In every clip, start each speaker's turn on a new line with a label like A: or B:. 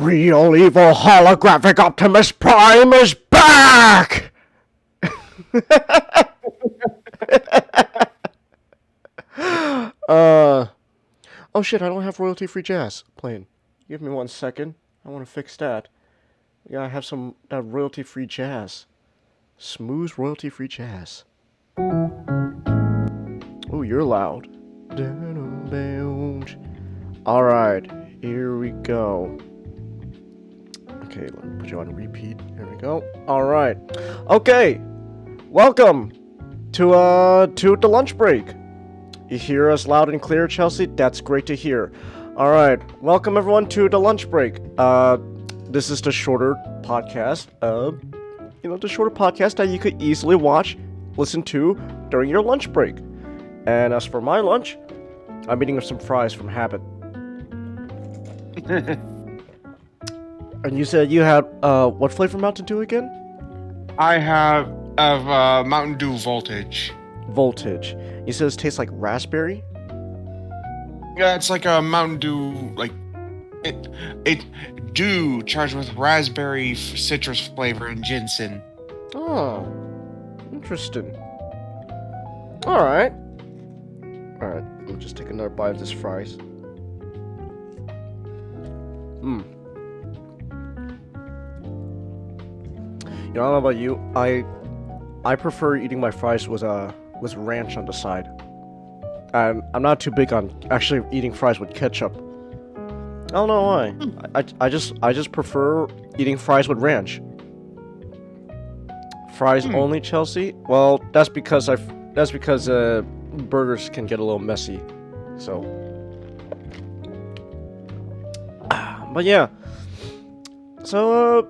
A: Real evil holographic Optimus Prime is back! Oh shit, I don't have royalty-free jazz playing. Give me 1 second. I want to fix that. Yeah, I have some royalty-free jazz. Smooth royalty-free jazz. Oh, you're loud. Alright, here we go. Okay, let me put you on repeat. Here we go. Alright. Okay. Welcome to the lunch break. You hear us loud and clear, Chelsea? That's great to hear. Alright. Welcome everyone to the lunch break. This is the shorter podcast. The shorter podcast that you could easily listen to during your lunch break. And as for my lunch, I'm eating some fries from Habit. And you said you had, what flavor Mountain Dew again?
B: I have Mountain Dew Voltage.
A: Voltage. You said it tastes like raspberry?
B: Yeah, it's like a Mountain Dew, like, it dew charged with raspberry citrus flavor and ginseng.
A: Oh, interesting. Alright. Alright, let me just take another bite of this fries. I don't know about you, I prefer eating my fries with ranch on the side. And I'm not too big on actually eating fries with ketchup. I don't know why. I just prefer eating fries with ranch. Fries only, Chelsea? Well, that's because burgers can get a little messy. So, but yeah. So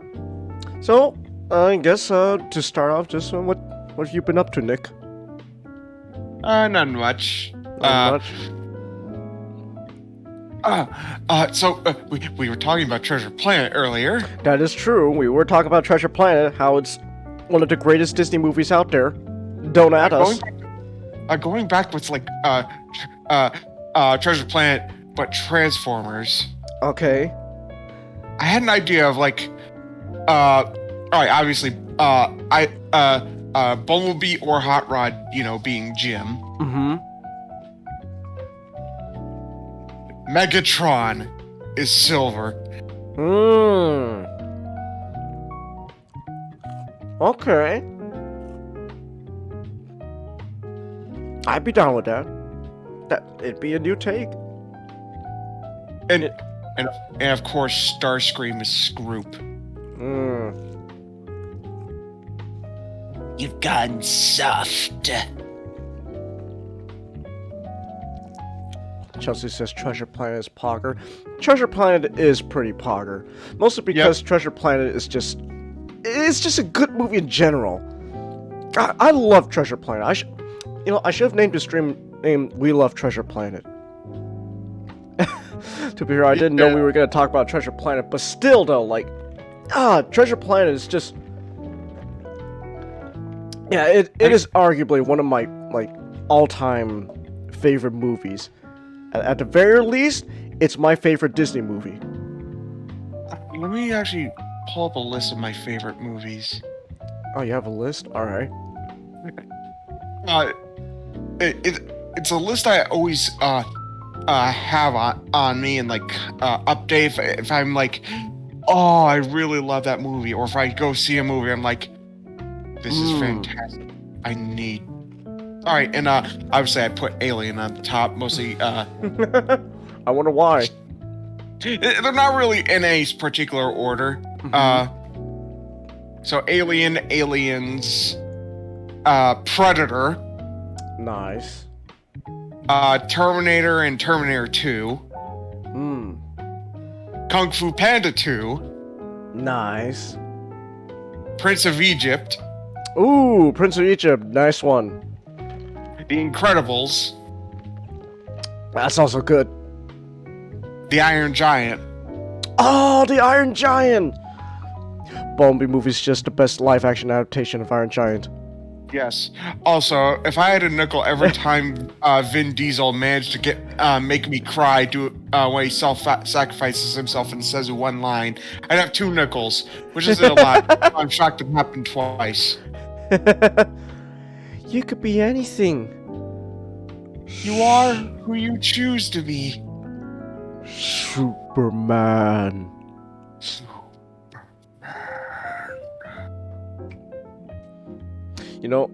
A: I guess to start off, just what have you been up to, Nick?
B: Not much.
A: Not much.
B: So we were talking about Treasure Planet earlier.
A: That is true. We were talking about Treasure Planet, how it's one of the greatest Disney movies out there. Don't at us.
B: Going back with like Treasure Planet, but Transformers.
A: Okay.
B: I had an idea of like, all right, obviously, Bumblebee or Hot Rod, being Jim.
A: Mm-hmm.
B: Megatron is Silver.
A: Okay. I'd be down with that. It'd be a new take.
B: And of course, Starscream is Scroop.
C: You've gone soft.
A: Chelsea says Treasure Planet is pogger. Treasure Planet is pretty pogger. Mostly because Treasure Planet is just a good movie in general. I love Treasure Planet. I should have named this stream named We Love Treasure Planet. To be fair, I didn't know we were going to talk about Treasure Planet, but still though, Treasure Planet is just... Yeah, it is arguably one of my, all-time favorite movies. At the very least, it's my favorite Disney movie.
B: Let me actually pull up a list of my favorite movies.
A: Oh, you have a list? Alright.
B: It's a list I always have on me and update if I'm like, oh, I really love that movie, or if I go see a movie, I'm like, this is fantastic. I need. All right, and obviously I put Alien on the top, mostly.
A: I wonder why.
B: They're not really in a particular order. So Alien, Aliens, Predator.
A: Nice.
B: Terminator and Terminator 2. Kung Fu Panda 2.
A: Nice.
B: Prince of Egypt.
A: Ooh, Prince of Egypt. Nice one.
B: The Incredibles.
A: That's also good.
B: The Iron Giant.
A: Oh, the Iron Giant! Bumblebee movie's just the best live-action adaptation of Iron Giant.
B: Yes. Also, if I had a nickel every time Vin Diesel managed to make me cry when he sacrifices himself and says one line, I'd have 2 nickels, which isn't a lot. I'm shocked it happened twice.
A: You could be anything.
B: You are who you choose to be.
A: Superman. You know,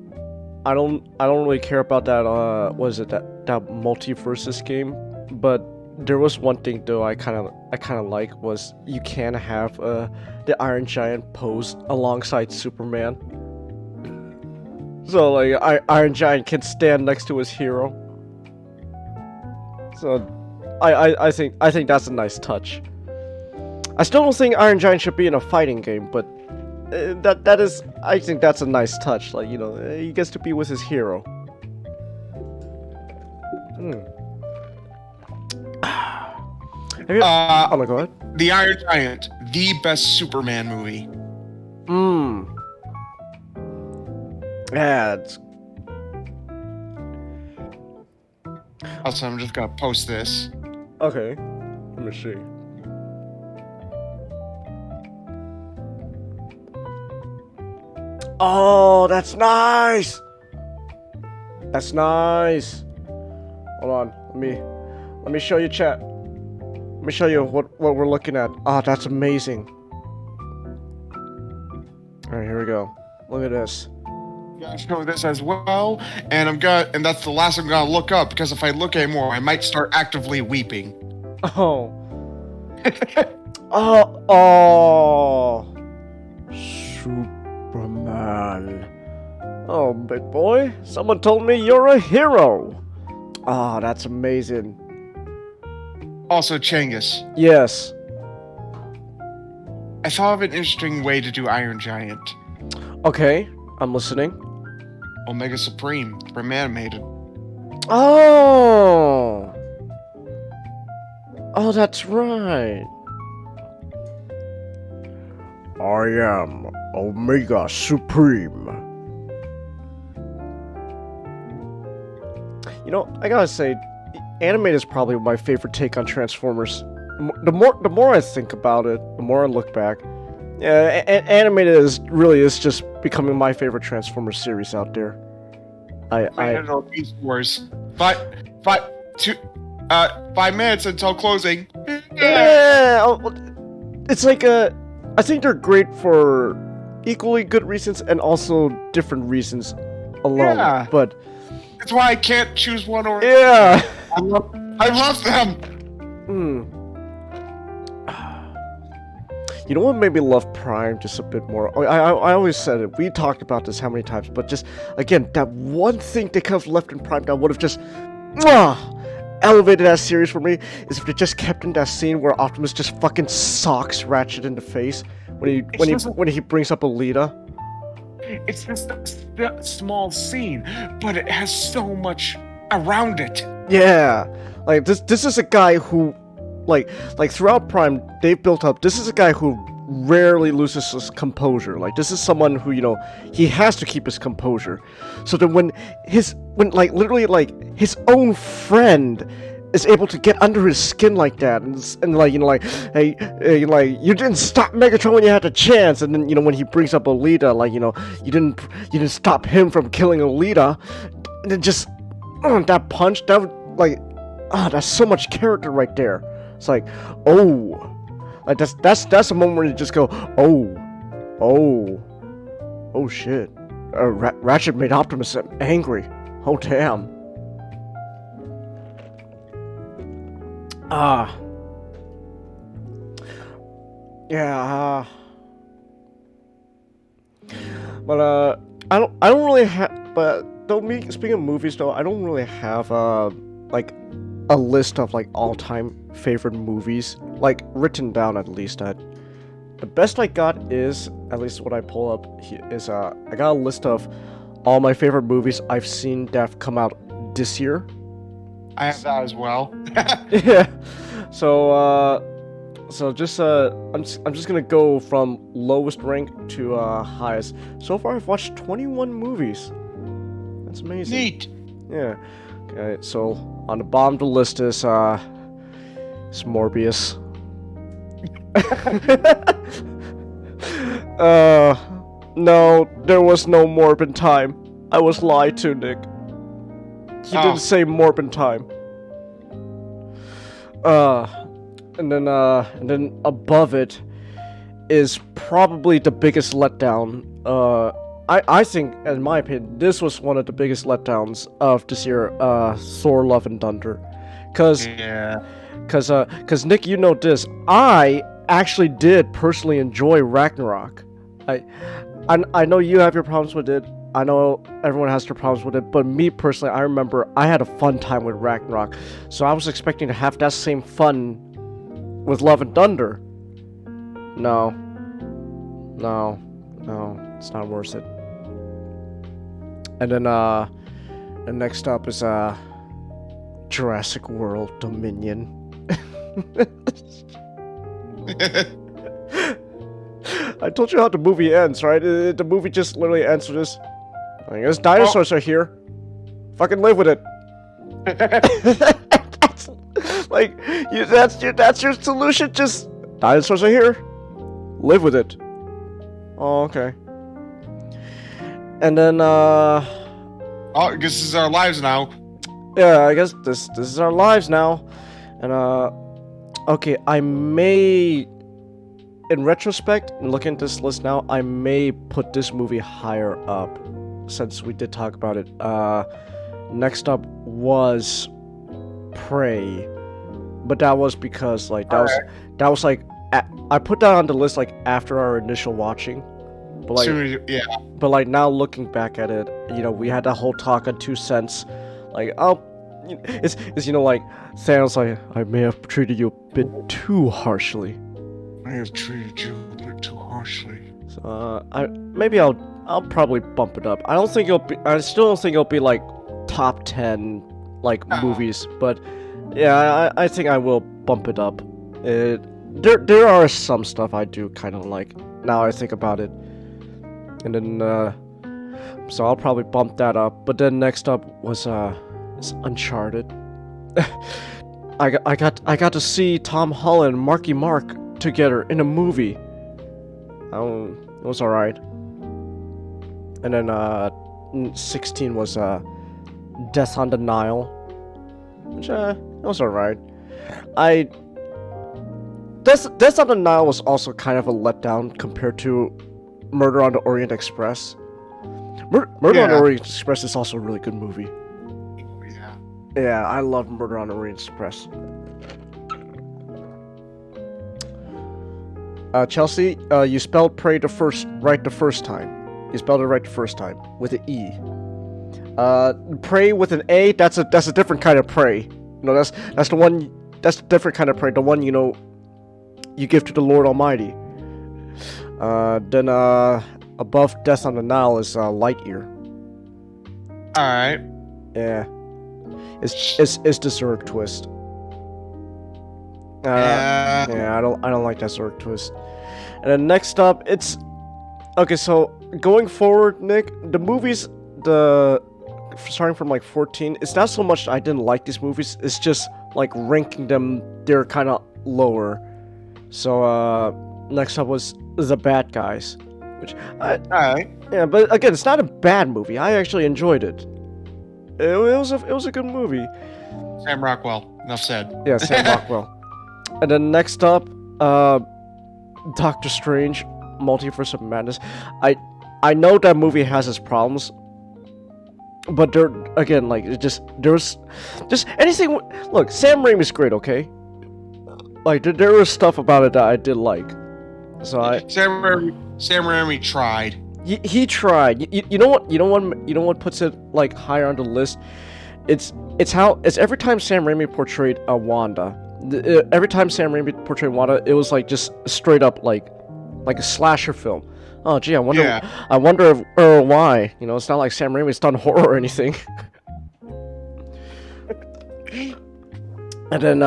A: I don't really care about that. What is it, that multiverses game? But there was one thing though I kind of like was you can have the Iron Giant pose alongside Superman. So like Iron Giant can stand next to his hero. So I think that's a nice touch. I still don't think Iron Giant should be in a fighting game, but that is, I think that's a nice touch. Like, you know, he gets to be with his hero. Have you, oh no, go ahead.
B: The Iron Giant, the best Superman movie.
A: Yeah, it's...
B: Also, I'm just gonna post this.
A: Okay. Let me see. Oh, that's nice! That's nice! Hold on, let me show you, chat. Let me show you what we're looking at. Ah, that's amazing. Alright, here we go. Look at this.
B: I'm gonna show this as well, and that's the last I'm gonna look up, because if I look anymore, I might start actively weeping.
A: Oh. Oh. Superman. Oh, big boy. Someone told me you're a hero. Ah, that's amazing.
B: Also, Changus.
A: Yes.
B: I thought of an interesting way to do Iron Giant.
A: Okay, I'm listening.
B: Omega Supreme from animated.
A: Oh. Oh, that's right. I am Omega Supreme. You know, I gotta say, animated is probably my favorite take on Transformers. The more I think about it, the more I look back. Yeah, animated is just becoming my favorite Transformers series out there. I
B: don't know Beast Wars. 5 minutes until closing.
A: Yeah, it's like I think they're great for equally good reasons and also different reasons alone.
B: Yeah.
A: But
B: that's why I can't choose one or
A: yeah.
B: I love them.
A: You know what made me love Prime just a bit more? I always said it. We talked about this how many times, but just again, that one thing they could have left in Prime that would have just elevated that series for me is if they just kept in that scene where Optimus just fucking socks Ratchet in the face when he brings up Alita.
B: It's just a small scene, but it has so much around it.
A: Yeah, like this is a guy who, like throughout Prime, they've built up. This is a guy who rarely loses his composure. Like, this is someone who, you know, he has to keep his composure. So that when literally his own friend is able to get under his skin like that, and like, you know, like, hey, like, you didn't stop Megatron when you had the chance, and then, you know, when he brings up Alita, like, you know, you didn't stop him from killing Alita, and then just that punch, that would, like, that's so much character right there. It's like, oh, like that's a moment where you just go, oh shit, Ratchet made Optimus angry. Oh damn. Yeah. But I don't really have. But though, speaking of movies though, I don't really have like a list of like all-time favorite movies, like written down at least. The best I got is, at least what I pull up is I got a list of all my favorite movies I've seen that have come out this year.
B: I have that as well.
A: Yeah. So just I'm just gonna go from lowest rank to highest. So far I've watched 21 movies. That's amazing.
B: Neat.
A: Yeah. Okay, so on the bottom of the list is Morbius. No, there was no Morbin time. I was lied to, Nick. He didn't say Morbin time. And then above it is probably the biggest letdown. I think, in my opinion, this was one of the biggest letdowns of this year, Thor Love and Thunder. Cause Nick, you know this, I actually did personally enjoy Ragnarok. I know you have your problems with it, I know everyone has their problems with it, but me personally, I remember I had a fun time with Ragnarok, so I was expecting to have that same fun with Love and Thunder. No, it's not worth it. And then, and next up is, Jurassic World Dominion. I told you how the movie ends, right? The movie just literally ends with this. I guess dinosaurs are here. Fucking live with it. That's your solution. Just dinosaurs are here. Live with it. Oh, okay. And then
B: Oh, I guess this is our lives now.
A: yeah, I guess this is our lives now. And okay, I may, in retrospect, and looking at this list now, I may put this movie higher up, since we did talk about it. Next up was Prey, but that was because like that was like I put that on the list like after our initial watching, but like but like now looking back at it, you know, we had that whole talk on 2 cents, like it's you know, like Thanos, like, I may have treated you a bit too harshly.
B: I have treated you a bit too harshly.
A: So I'll probably bump it up. I still don't think it'll be like top 10 like movies, but yeah, I think I will bump it up. There are some stuff I do kind of like now I think about it, and then so I'll probably bump that up. But then next up was is Uncharted. I got to see Tom Holland and Marky Mark together in a movie. It was alright. And then 16 was Death on the Nile, which it was alright. Death on the Nile was also kind of a letdown compared to Murder on the Orient Express. Murder on the Orient Express is also a really good movie. Yeah, I love Murder on the Orient Express. Chelsea, you spelled Prey right the first time. You spelled it right the first time with an E. Prey with an A, that's a different kind of prey. You know, that's a different kind of prey. The one, you know, you give to the Lord Almighty. Then above Death on the Nile is Lightyear.
B: All right.
A: Yeah. It's the Zurg twist. Yeah, I don't like that Zurg twist. And then next up, it's okay. So going forward, Nick, the movies, starting from like 14, it's not so much I didn't like these movies. It's just like ranking them, they're kind of lower. So next up was The Bad Guys, which
B: Alright.
A: yeah, but again, it's not a bad movie. I actually enjoyed it. It was a good movie.
B: Sam Rockwell. Enough said.
A: Yeah, Sam Rockwell. And then next up, Doctor Strange, Multiverse of Madness. I know that movie has its problems, but there again, like there's just anything. Look, Sam Raimi's great, okay? Like there was stuff about it that I did like. So
B: Sam Raimi tried.
A: He tried. You know what puts it like higher on the list? It's every time Sam Raimi portrayed a Wanda. Every time Sam Raimi portrayed Wanda, it was like just straight up like a slasher film. Oh gee, I wonder why. You know, it's not like Sam Raimi's done horror or anything. And then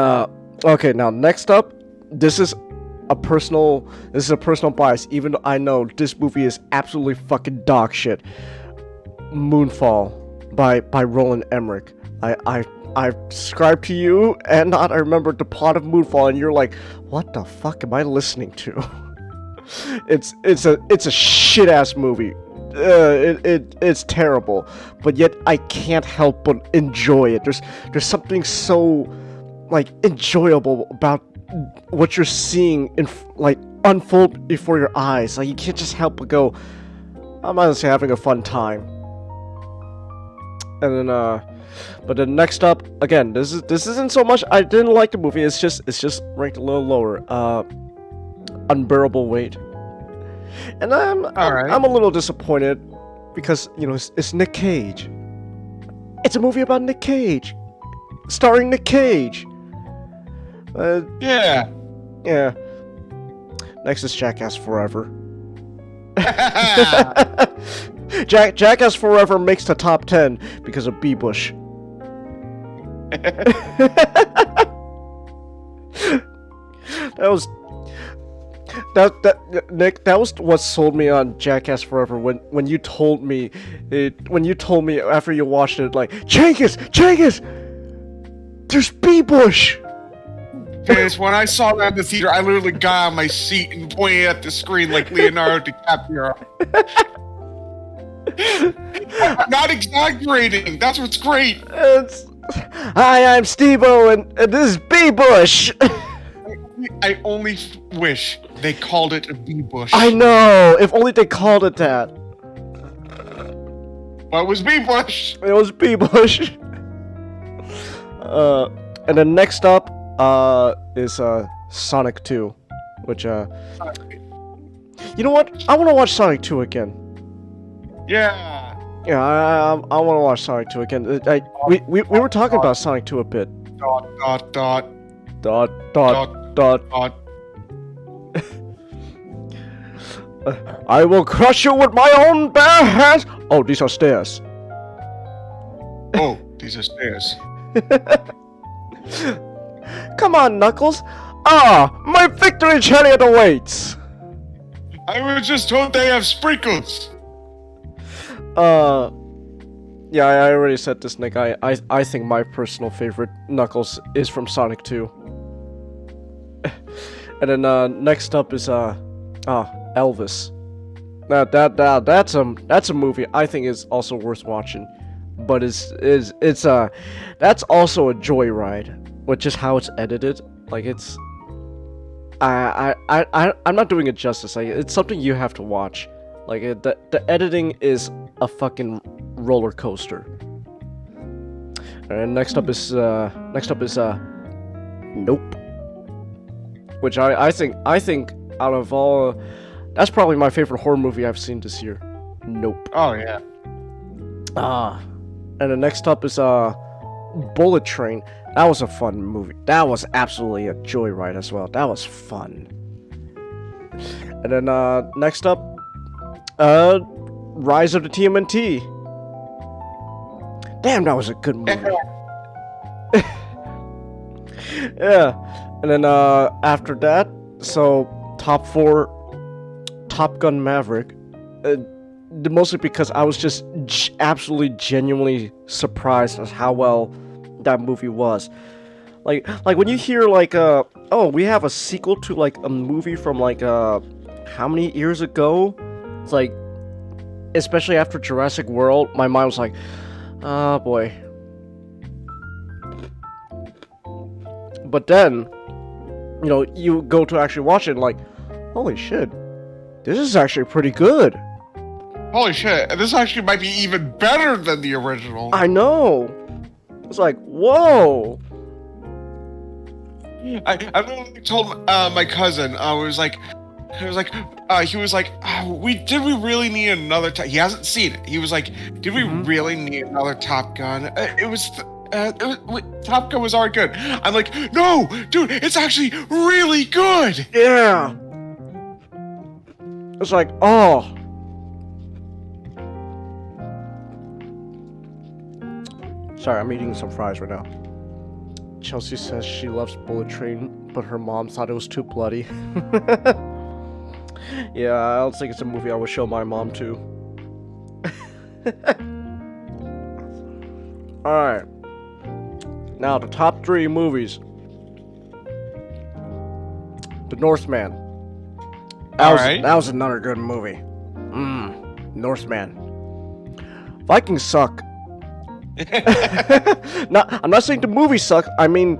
A: okay, now next up, this is a personal bias, even though I know this movie is absolutely fucking dog shit. Moonfall. by Roland Emmerich. I subscribed to you, and not I remember the plot of Moonfall, and you're like, what the fuck am I listening to? it's a shit ass movie. It's terrible, but yet I can't help but enjoy it. There's something so like enjoyable about what you're seeing like unfold before your eyes. Like you can't just help but go, I'm honestly having a fun time. And then but then next up, again, this isn't so much I didn't like the movie. It's just ranked a little lower. Unbearable Weight. And I'm a little disappointed because it's Nick Cage. It's a movie about Nick Cage, starring Nick Cage.
B: Yeah.
A: Next is Jackass Forever. Jackass Forever makes the top 10 because of B. Bush. Nick, that was what sold me on Jackass Forever when you told me after you watched it, like, Jenkins, there's B. Bush.
B: Because when I saw that in the theater, I literally got on my seat and pointed at the screen like Leonardo DiCaprio. I'm not exaggerating. That's what's great.
A: Hi, I'm Steve-O, and this is B. Bush.
B: I only wish they called it a B. Bush.
A: I know. If only they called it that.
B: Well, it was B. Bush.
A: It was B. Bush. And then next up is Sonic 2, which you know what? I want to watch Sonic 2 again.
B: Yeah.
A: Yeah, I want to watch Sonic 2 again. We were talking about Sonic 2 a bit. Dot. I will crush you with my own bare hands. Oh, these are stairs.
B: Oh, these are stairs.
A: Come on, Knuckles. My victory chariot awaits.
B: I was just told they have sprinkles.
A: Yeah, I already said this, Nick. I think my personal favorite Knuckles is from Sonic 2. And then next up is Elvis. Now that's a movie I think is also worth watching, but it's that's also a joyride, which is how it's edited. Like it's I'm not doing it justice. Like it's something you have to watch. Like the editing is a fucking roller coaster. And next up is Nope. Which I think out of all, that's probably my favorite horror movie I've seen this year. Nope.
B: Oh yeah.
A: And the next up is Bullet Train. That was a fun movie. That was absolutely a joyride as well. That was fun. And then next up, Rise of the TMNT. Damn, that was a good movie. Yeah. And then after that, so top 4, Top Gun Maverick. Mostly because I was just absolutely genuinely surprised at how well that movie was. Like when you hear like oh, we have a sequel to like a movie from like how many years ago? It's like, especially after Jurassic World, my mind was like, oh boy. But then, you go to actually watch it and like, holy shit, this is actually pretty good.
B: Holy shit, this actually might be even better than the original.
A: I know. It's like, whoa.
B: I literally told my cousin, he was like, did we really need another He hasn't seen it. He was like, did we really need another Top Gun? Top Gun was already good. I'm like, no, dude, it's actually really good.
A: Yeah. It's like, oh. Sorry, I'm eating some fries right now. Chelsea says she loves Bullet Train, but her mom thought it was too bloody. Yeah, I don't think it's a movie I would show my mom too. Alright. Now, the top 3 movies. The Northman.
B: Alright.
A: That was another good movie. Northman. Vikings suck. I'm not saying the movie suck. I mean,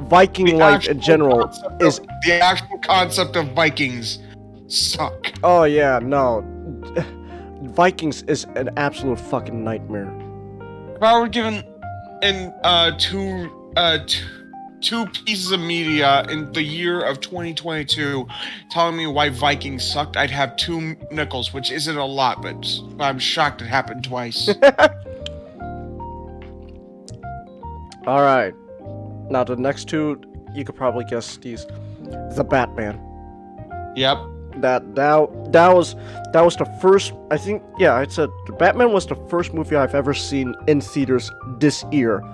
A: Viking life in general is...
B: The actual concept of Vikings suck.
A: Oh yeah, no. Vikings is an absolute fucking nightmare.
B: If I were given two pieces of media in the year of 2022 telling me why Vikings sucked, I'd have 2 nickels, which isn't a lot, but I'm shocked it happened twice.
A: Alright. Now the next 2, you could probably guess these. The Batman.
B: Yep.
A: That was the first, I think, yeah, I said the Batman was the first movie I've ever seen in theaters this year.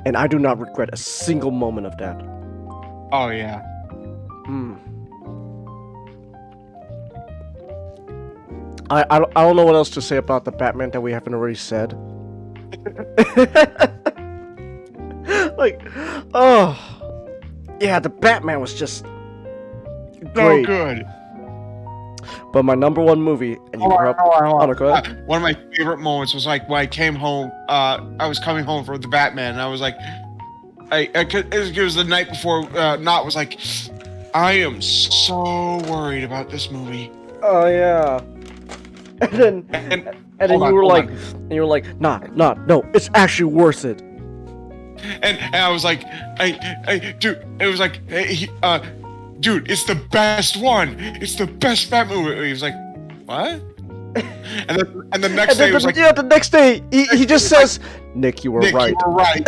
A: And I do not regret a single moment of that.
B: Oh yeah.
A: I don't know what else to say about the Batman that we haven't already said. Like, oh, yeah, the Batman was just great.
B: So good.
A: But my number 1 movie, and you
B: Hold on.
A: go ahead.
B: One of my favorite moments was like when I came home. I was coming home from the Batman, and I was like, it was the night before. Not was like, I am so worried about this movie.
A: Oh yeah. And then you were like, nah, no, it's actually worth it.
B: And I was like, dude, it was like, dude, it's the best one. It's the best Bat movie. He was like, what? And the next day he was like,
A: yeah, the next day he just says, Nick, you were right.
B: You were right.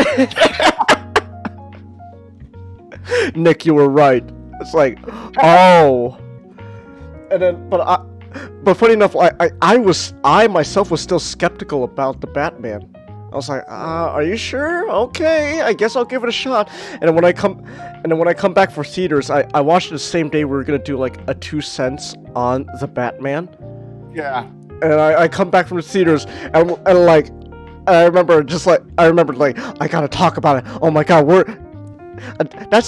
A: Nick, you were right. It's like, oh. And then, but funny enough, I myself was still skeptical about the Batman. I was like, are you sure? Okay, I guess I'll give it a shot. And then when I come back for theaters, I watched it the same day we were gonna do like a 2 cents on the Batman.
B: Yeah.
A: And I come back from the theaters and like I remember I gotta talk about it. Oh my god, that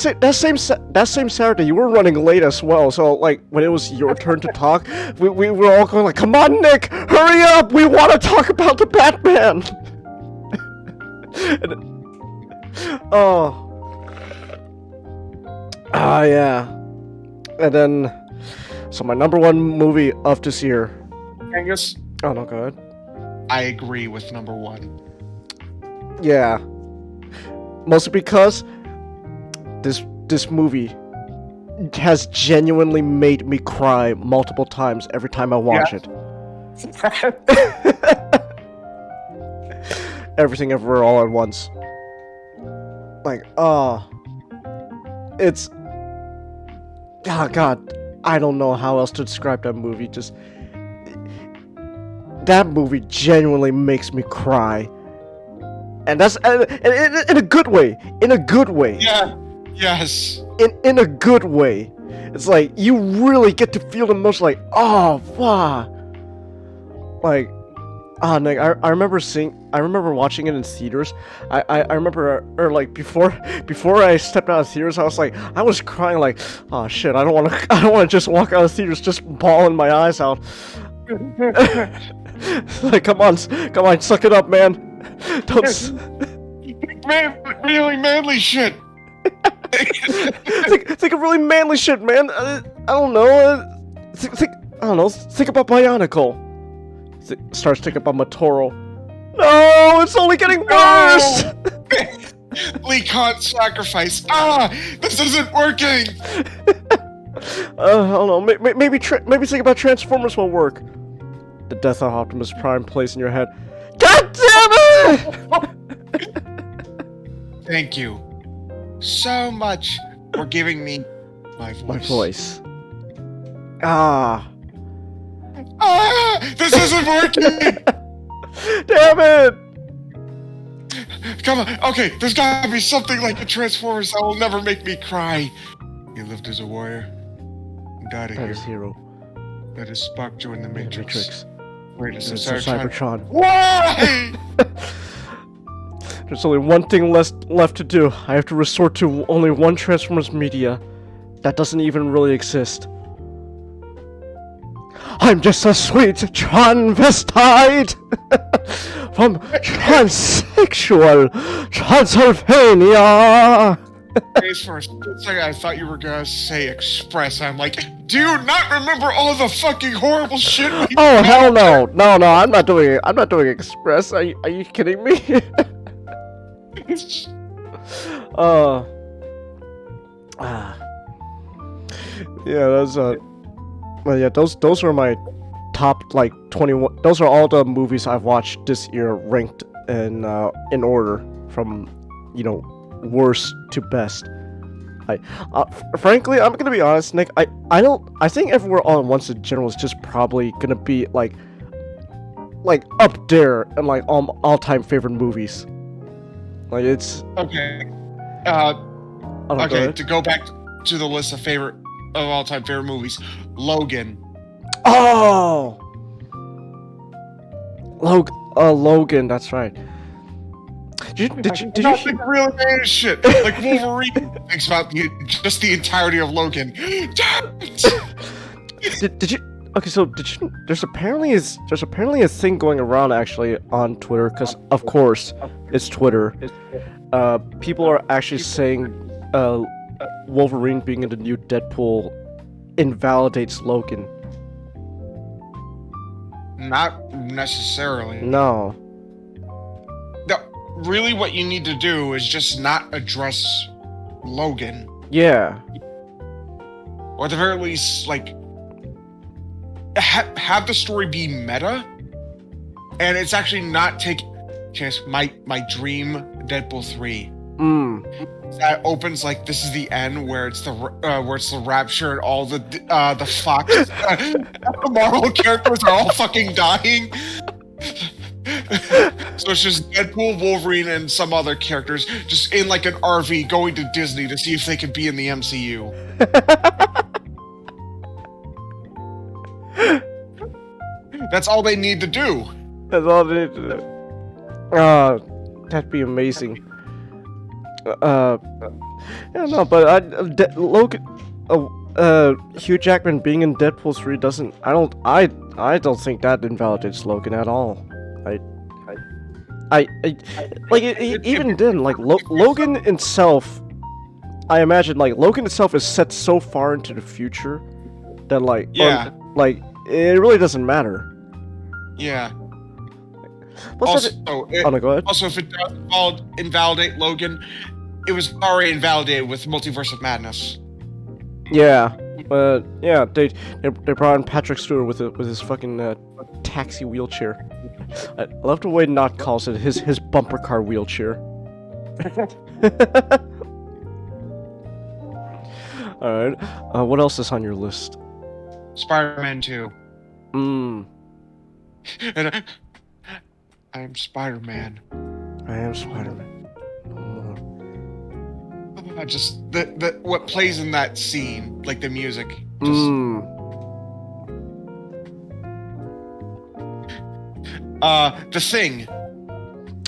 A: same Saturday you were running late as well. So like when it was your turn to talk, we were all going like, come on, Nick, hurry up, we want to talk about the Batman. Yeah. And then, so my number 1 movie of this year.
B: Angus,
A: Oh no, go ahead.
B: I agree with number 1.
A: Yeah. Mostly because this movie has genuinely made me cry multiple times every time I watch it. Everything Everywhere All at Once. Like, it's... Oh, God. I don't know how else to describe that movie. Just... That movie genuinely makes me cry. And that's... in a good way. In a good way.
B: Yeah. Yes.
A: In a good way. It's like, you really get to feel the most like, oh, wow. Like... Nick, I remember watching it in theaters. I remember, or like before I stepped out of theaters, I was crying like, oh shit, I don't want to just walk out of theaters just bawling my eyes out. Like, come on, suck it up, man. Don't.
B: Man, really manly shit.
A: think of really manly shit, man. I don't know. Think about Bionicle. Starts thinking about Matoro. No, it's only getting worse.
B: Lee can't sacrifice. This isn't working.
A: I don't know. Maybe think about Transformers will work. The death of Optimus Prime plays in your head. God damn it!
B: Thank you so much for giving me my voice.
A: My voice.
B: This isn't working!
A: Damn it!
B: Come on, okay, there's gotta be something like the Transformers that will never make me cry. He lived as a warrior and died a hero.
A: That is hero.
B: That is Spock joined the Matrix. Wait, is
A: It's
B: this
A: Cybertron.
B: Why?
A: There's only one thing left to do. I have to resort to only one Transformers media that doesn't even really exist. I'm just a sweet transvestite from transsexual Transylvania.
B: For a split second, I thought you were gonna say Express. I'm like, do you not remember all the fucking horrible shit?
A: Oh hell no! No, I'm not doing it. I'm not doing Express. Are you kidding me? Yeah, that's well, yeah, those are my top like 21. Those are all the movies I've watched this year, ranked in order from, you know, worst to best. Frankly, I'm gonna be honest, Nick. I think Everywhere All at Once in general is just probably gonna be like up there and like all-time favorite movies. Like it's
B: okay.
A: okay.
B: To go back to the list of all-time favorite movies, Logan.
A: Oh, Logan. That's right. Did you
B: Nothing really made shit. Like Wolverine thinks about just the entirety of Logan.
A: did you? Okay, so did you? There's apparently a thing going around actually on Twitter, because of course it's Twitter. People are actually saying Wolverine being in the new Deadpool invalidates Logan.
B: Not necessarily.
A: No.
B: No, really what you need to do is just not address Logan.
A: Yeah.
B: Or at the very least, like, have the story be meta, and it's actually not take chance. My dream Deadpool 3. That opens like this is the end where it's the rapture and all the Fox Marvel characters are all fucking dying. So it's just Deadpool, Wolverine, and some other characters just in like an RV going to Disney to see if they could be in the MCU. That's all they need to do.
A: That's all they need to do. That'd be amazing. Yeah, no, but Logan, Hugh Jackman being in Deadpool 3 doesn't. I don't think that invalidates Logan at all. Even then, like Logan himself, I imagine like Logan itself is set so far into the future that like it really doesn't matter.
B: Yeah.
A: Also,
B: go ahead. Also, if it does invalidate Logan, it was already invalidated with Multiverse of Madness.
A: Yeah, yeah, they brought in Patrick Stewart with his fucking taxi wheelchair. I love the way Not calls it his bumper car wheelchair. All right, what else is on your list?
B: Spider-Man 2.
A: And
B: I am Spider-Man.
A: I am Spider-Man.
B: Just what plays in that scene, like the music. Just... The Thing.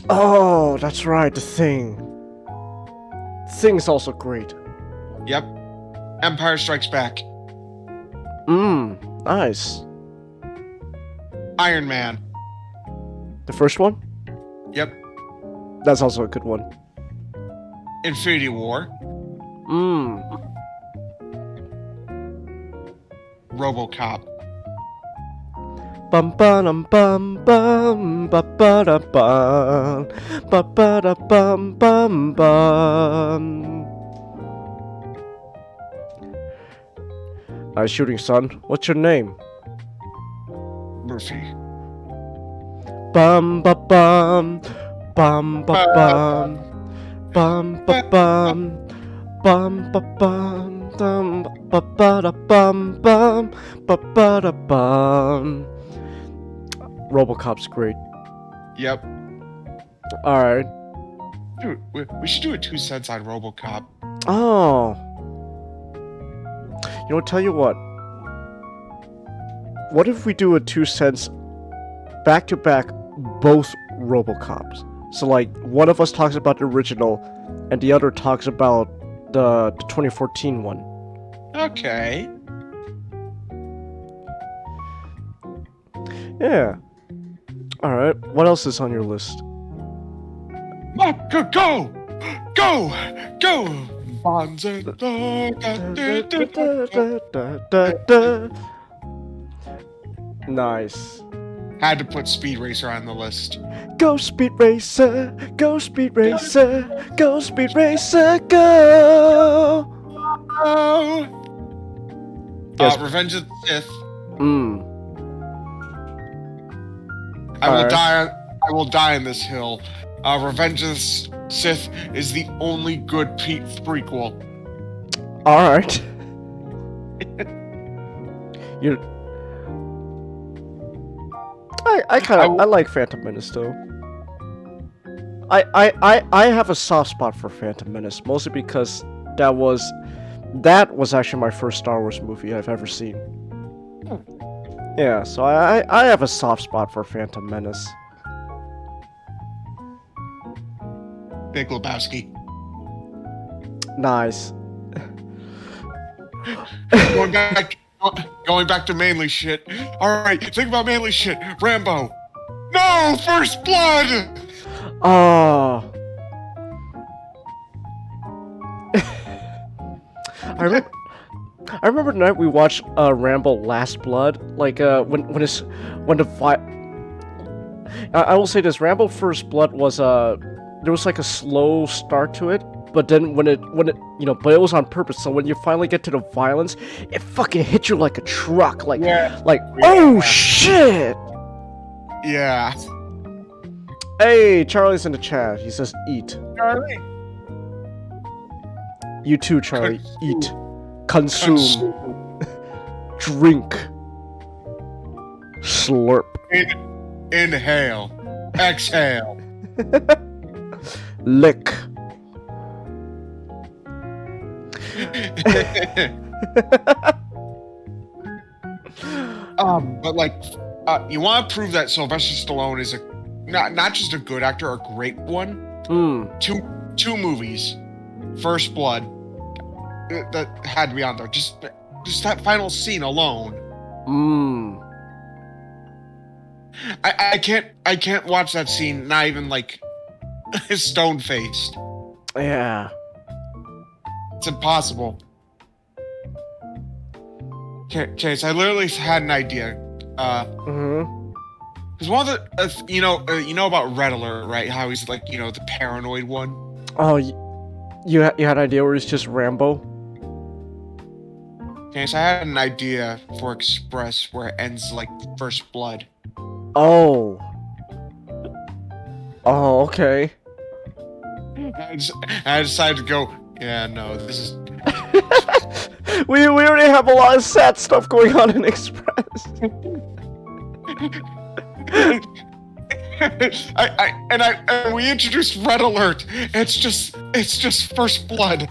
A: Oh, that's right, The Thing. Thing's also great.
B: Yep. Empire Strikes Back.
A: Nice.
B: Iron Man.
A: The first one?
B: Yep.
A: That's also a good one.
B: Infinity War. RoboCop.
A: Bum ba dum bum bum ba ba da bum ba ba da bum bum bum. Shooting son, what's your name?
B: Murphy.
A: Bum ba bum bum ba bum bum ba bum bum ba bum dum ba ba da bum bum ba ba da bum. RoboCop's great.
B: Yep.
A: All right.
B: Dude, we should do a 2 cents on RoboCop.
A: Oh. You know, tell you what. What if we do a 2 cents back to back both RoboCops? So like one of us talks about the original, and the other talks about the 2014 one.
B: Okay.
A: Yeah. All right. What else is on your list?
B: Go, go, go, go. Bonza.
A: Nice.
B: Had to put Speed Racer on the list.
A: Go Speed Racer, go Speed Racer, go Speed Racer, go!
B: Oh.
A: Yes.
B: Revenge of the Sith.
A: Mm.
B: I will
A: Alright.
B: die. I will die on this hill. Revenge of the Sith is the only good prequel.
A: Alright. You. I like Phantom Menace though. I have a soft spot for Phantom Menace, mostly because that was actually my first Star Wars movie I've ever seen. Yeah, so I have a soft spot for Phantom Menace.
B: Big Lebowski.
A: Nice.
B: Going back to manly shit. All right, think about manly shit. Rambo. No, First Blood.
A: Oh. I remember the night we watched Rambo Last Blood. Like when the fight. I will say this: Rambo First Blood was there was like a slow start to it, but then when it but it was on purpose. So when you finally get to the violence, it fucking hit you like a truck. Like oh shit.
B: Yeah.
A: Hey, Charlie's in the chat. He says eat.
B: Charlie.
A: You too, Charlie. Eat. Consume. Drink. Slurp.
B: Inhale. Exhale.
A: Lick.
B: But like, you want to prove that Sylvester Stallone is not just a good actor, a great one. Two movies, First Blood, that had to be on there. Just that final scene alone. I can't watch that scene not even like stone faced.
A: Yeah.
B: It's impossible. Okay, so I literally had an idea. Because one of the, you know about Red Alert, right? How he's like, the paranoid one.
A: Oh, you had an idea where he's just Rambo?
B: Okay, so I had an idea for Express where it ends like First Blood.
A: Oh. Oh, okay.
B: I decided to go. Yeah, no, this is.
A: we already have a lot of sad stuff going on in Express.
B: and we introduced Red Alert. It's just First Blood.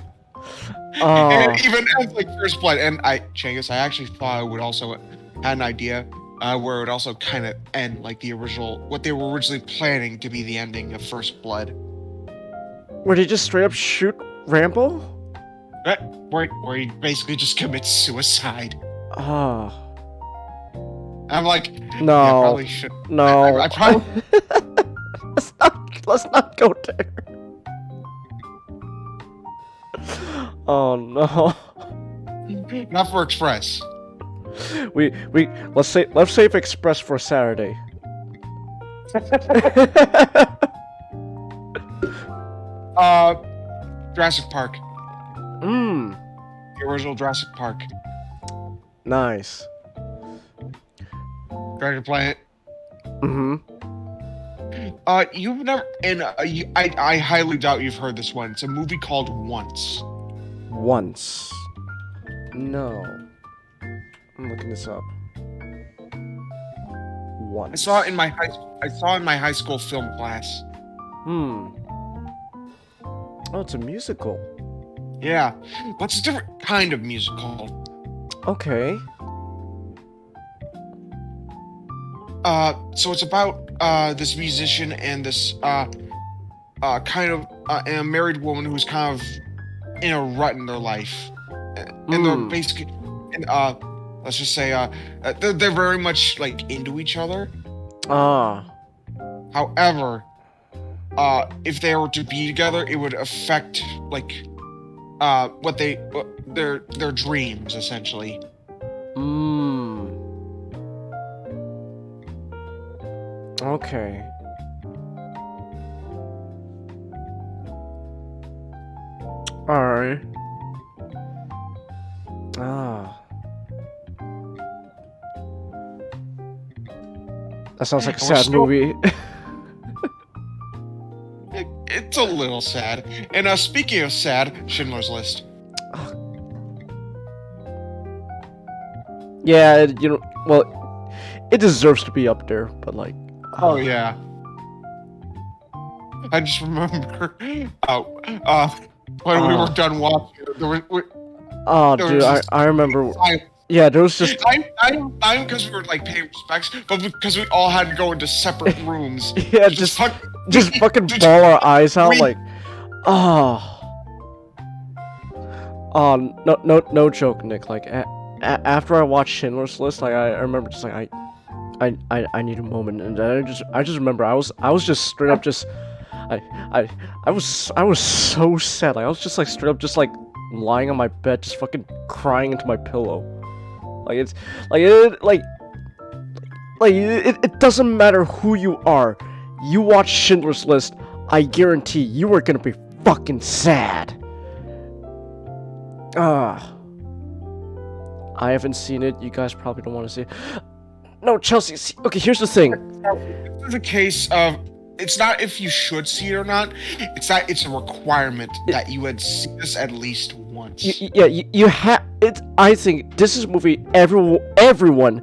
B: And it even ends like First Blood. And Changus, I actually thought I would also had an idea where it would also kind of end like the original, what they were originally planning to be the ending of First Blood.
A: Where they just straight up shoot Rambo?
B: Where he basically just commits suicide.
A: Ah.
B: I'm like,
A: no,
B: yeah, I probably should.
A: No,
B: I probably.
A: let's not go there. Oh no.
B: Not for Express.
A: Let's save Express for Saturday.
B: Jurassic Park.
A: The
B: original Jurassic Park.
A: Nice.
B: Dragon Planet. You've never, and I highly doubt you've heard this one. It's a movie called Once.
A: Once. No. I'm looking this up. Once.
B: I saw it in my high school film class.
A: Oh, it's a musical.
B: Yeah, but it's a different kind of musical.
A: Okay.
B: So it's about this musician and this kind of and a married woman who's kind of in a rut in their life, and they're basically, and let's just say, they're very much like into each other.
A: Ah.
B: However, if they were to be together, it would affect like their dreams essentially.
A: Okay. Alright. Ah. That sounds like a
B: And we're
A: sad
B: still-
A: movie.
B: It's a little sad. And speaking of sad, Schindler's List.
A: Yeah, well, it deserves to be up there, but like.
B: Oh yeah. I just remember when we were done watching it, there was,
A: Oh,
B: there
A: dude,
B: was
A: I,
B: just-
A: I remember. Yeah, there was just.
B: I'm because we were like paying respects, but because we all had to go into separate rooms.
A: Yeah, just fucking ball our eyes out, like. Oh. Oh, no joke, Nick. Like, after I watched Schindler's List, like, I remember just like I need a moment, and I just remember I was just straight up just I was so sad. Like I was just like straight up just like lying on my bed, just fucking crying into my pillow. Like it's like it doesn't matter who you are. You watch Schindler's List, I guarantee you are gonna be fucking sad. I haven't seen it. You guys probably don't want to see it. No, Chelsea. See, okay, here's the thing.
B: This is a case of it's not if you should see it or not. It's that it's a requirement that you had seen this at least once.
A: You have it. I think this is a movie everyone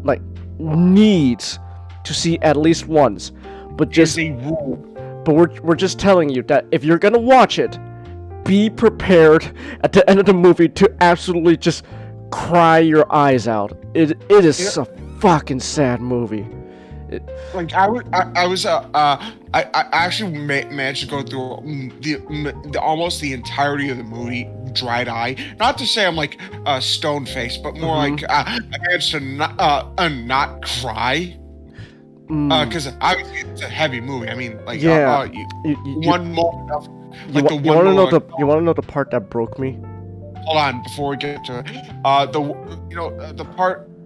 A: like needs to see at least once. But just
B: a rule.
A: But we're just telling you that if you're gonna watch it, be prepared at the end of the movie to absolutely just cry your eyes out. It is a fucking sad movie.
B: Like I actually managed to go through the almost the entirety of the movie dried eye. Not to say I'm like stone faced, but more like I managed to not cry. Because obviously it's a heavy movie. I mean, like one moment of like
A: you want to know the part that broke me?
B: Hold on, before we get to it,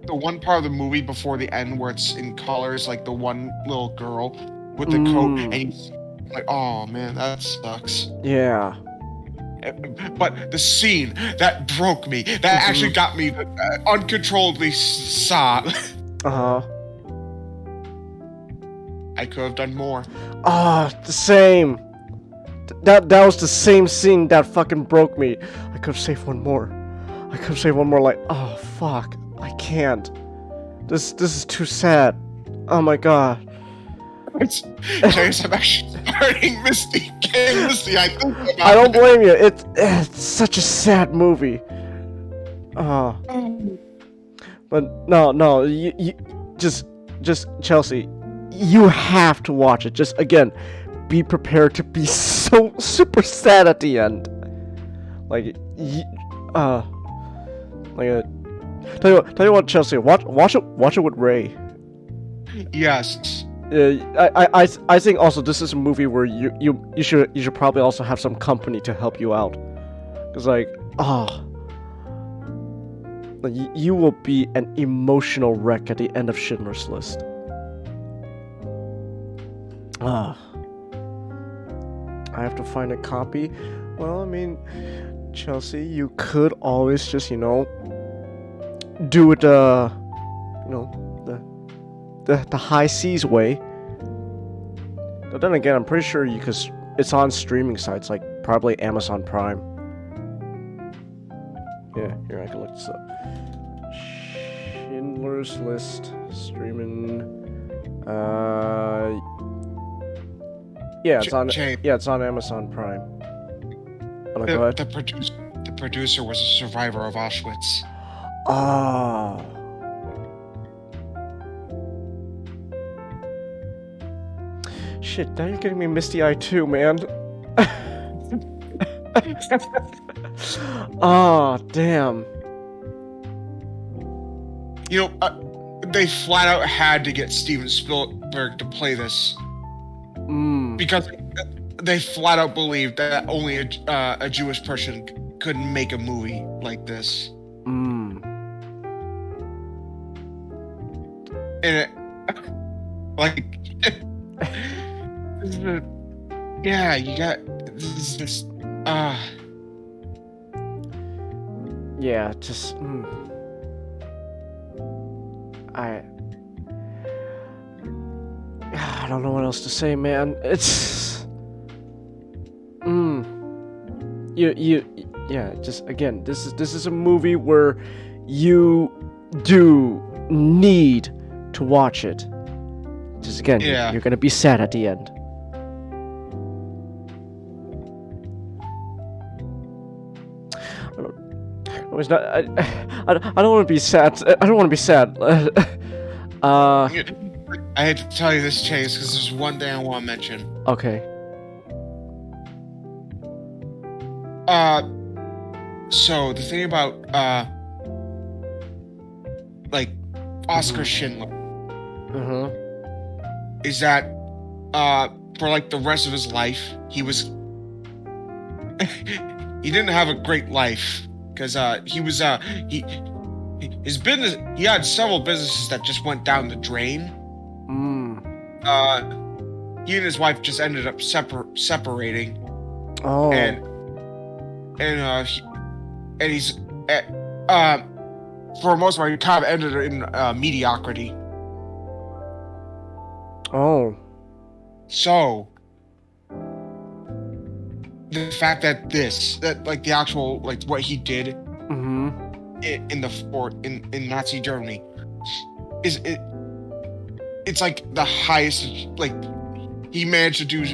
B: the one part of the movie before the end where it's in colors, like the one little girl with the coat, and he's like, oh man, that sucks.
A: Yeah.
B: But the scene that broke me, that actually got me uncontrollably sob. I could have done more.
A: The same. That was the same scene that fucking broke me. I could have saved one more. Like, oh fuck, I can't. This is too sad. Oh my god.
B: James, I'm actually starting getting misty. I think about
A: I don't blame you. It's such a sad movie. But no, you just Chelsea, you have to watch it. Just again, be prepared to be so super sad at the end. Tell you what, Chelsea, watch it with Ray.
B: Yes.
A: I think also this is a movie where you should probably also have some company to help you out, because you will be an emotional wreck at the end of Schindler's List. I have to find a copy. Well, I mean, Chelsea, you could always just do it the high seas way. But then again, I'm pretty sure because it's on streaming sites like probably Amazon Prime. Yeah, here I can look this up. Schindler's List streaming. Yeah, it's on Amazon Prime. Oh, go ahead.
B: The producer was a survivor of Auschwitz.
A: Oh. Shit, now you're getting me misty-eyed too, man. Oh, damn.
B: You know, they flat out had to get Steven Spielberg to play this because they flat out believed that only a Jewish person could make a movie like this. And it, like, yeah, you got this is just
A: Yeah, just I don't know what else to say, man. It's yeah, just again, this is a movie where you do need to watch it. Just again, you're gonna be sad at the end. It's not. I don't want to be sad. I don't want to be sad.
B: I hate to tell you this, Chase, because there's one thing I want to mention.
A: Okay.
B: So the thing about like Oscar Schindler is that for like the rest of his life he didn't have a great life because his business, he had several businesses that just went down the drain. He and his wife just ended up separating.
A: Oh.
B: And he's for most part he kind of ended in mediocrity.
A: Oh.
B: So the fact that like the actual, like what he did in the fort in Nazi Germany it's like the highest, like he managed to do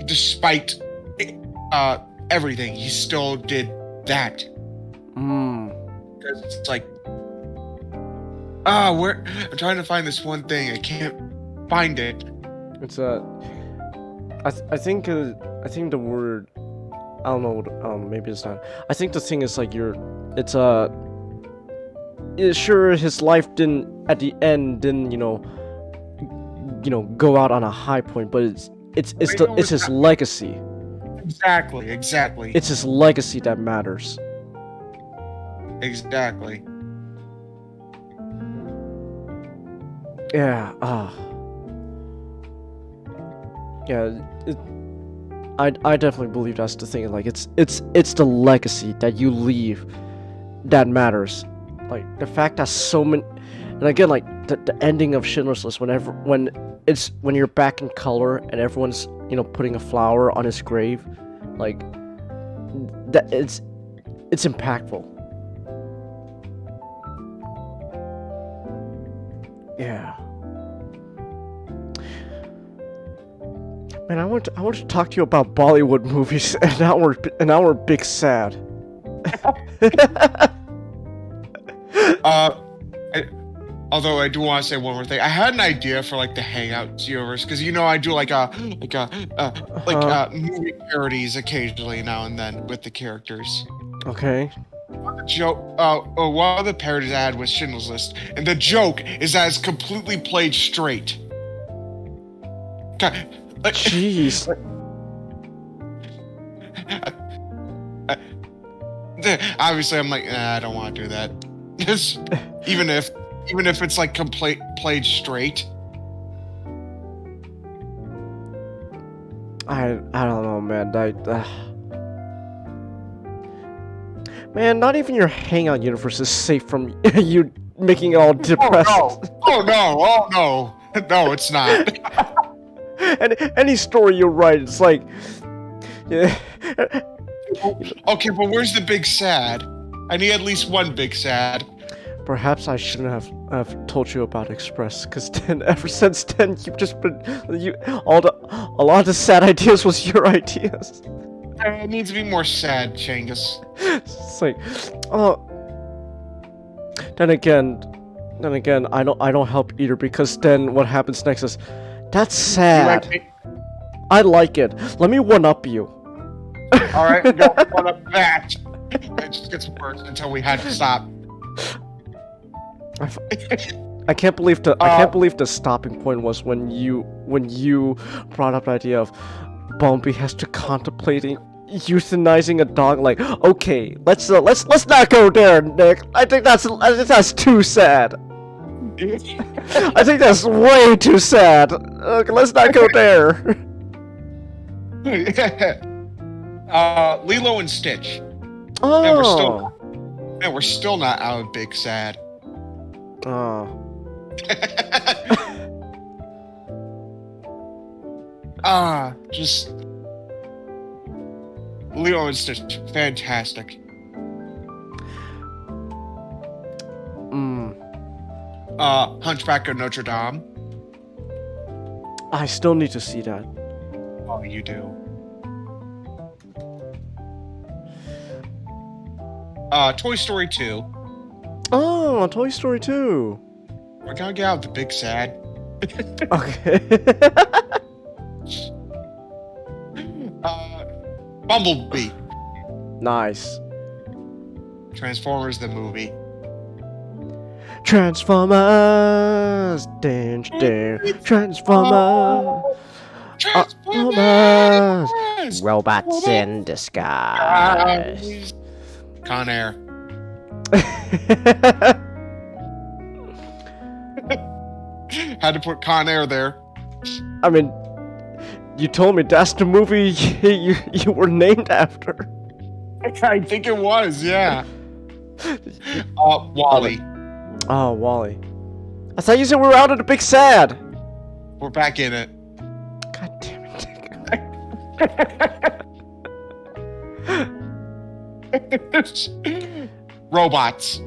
B: despite everything, he still did that. Because it's like I'm trying to find this one thing, I can't find it.
A: It's I think the word, I don't know, maybe it's not. I think the thing is like sure, his life didn't at the end didn't go out on a high point, but it's his legacy.
B: Exactly.
A: It's his legacy that matters.
B: Exactly.
A: Yeah. Yeah. I definitely believe that's the thing. Like it's the legacy that you leave that matters. Like the fact that so many, and again, like the ending of Schindler's List, when you're back in color and everyone's putting a flower on his grave, like that, it's impactful. Yeah. Man, I want to talk to you about Bollywood movies, and now we're big sad.
B: Although I do want to say one more thing. I had an idea for like the Hangouts universe, because I do like movie parodies occasionally now and then with the characters.
A: Okay.
B: One of the parodies I had was Schindler's List, and the joke is that it's completely played straight.
A: Jeez.
B: Obviously, I'm like, I don't want to do that. Just even if it's like played straight.
A: I don't know, man. Man, not even your Hangout universe is safe from you making it all depressed.
B: Oh no, no, it's not.
A: And any story you write, it's like, yeah.
B: Okay, but where's the big sad? I need at least one big sad.
A: Perhaps I shouldn't have told you about Express, because then ever since then you've just been a lot of the sad ideas was your ideas.
B: It needs to be more sad, Changus.
A: It's like, Then again, I don't help either, because then what happens next is, That's
B: You
A: sad.
B: like me?
A: I like it. Let me one up you.
B: All right, go on up that. It just gets worse until we had to stop.
A: I can't believe the stopping point was when you brought up the idea of Bumpy has to contemplating euthanizing a dog. Like, okay, let's not go there, Nick. I think that's too sad. I think that's way too sad. Okay, let's not go there.
B: Lilo and Stitch.
A: Oh.
B: We're still not out of Big Sad.
A: Oh.
B: Just Lilo and Stitch, fantastic. Hunchback of Notre Dame.
A: I still need to see that.
B: Oh, you do. Toy Story 2.
A: Oh, Toy Story 2.
B: We're gonna get out the Big Sad.
A: Okay.
B: Bumblebee.
A: Nice.
B: Transformers the movie.
A: Transformers, dance, Transformers,
B: Transformers!
A: robots in disguise.
B: Con Air. Had to put Con Air there.
A: I mean, you told me that's the movie you were named after.
B: I think it was, yeah. Wally.
A: Oh, Wally. I thought you said we were out of the Big Sad.
B: We're back in it.
A: God damn it.
B: Robots.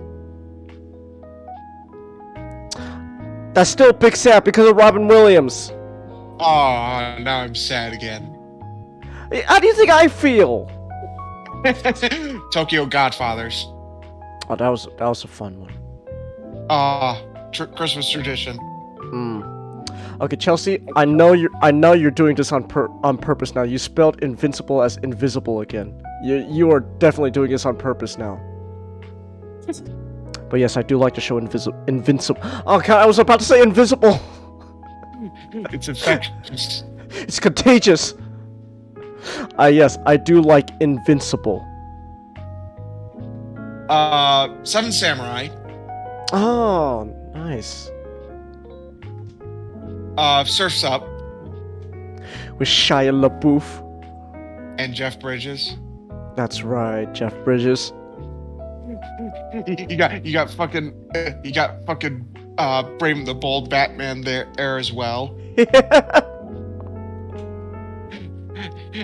A: That's still Big Sad because of Robin Williams.
B: Oh, now I'm sad again.
A: How do you think I feel?
B: Tokyo Godfathers.
A: Oh, that was a fun one.
B: Christmas tradition.
A: Okay, Chelsea, I know you're doing this on purpose now. You spelled invincible as invisible again. You are definitely doing this on purpose now. But yes, I do like the show Invincible. Oh god, I was about to say invisible.
B: It's infectious.
A: It's contagious. Yes, I do like Invincible.
B: Seven Samurai.
A: Oh, nice.
B: Surf's Up.
A: With Shia LaBeouf.
B: And Jeff Bridges.
A: That's right, Jeff Bridges.
B: You got fucking Brave the Bold Batman there as well.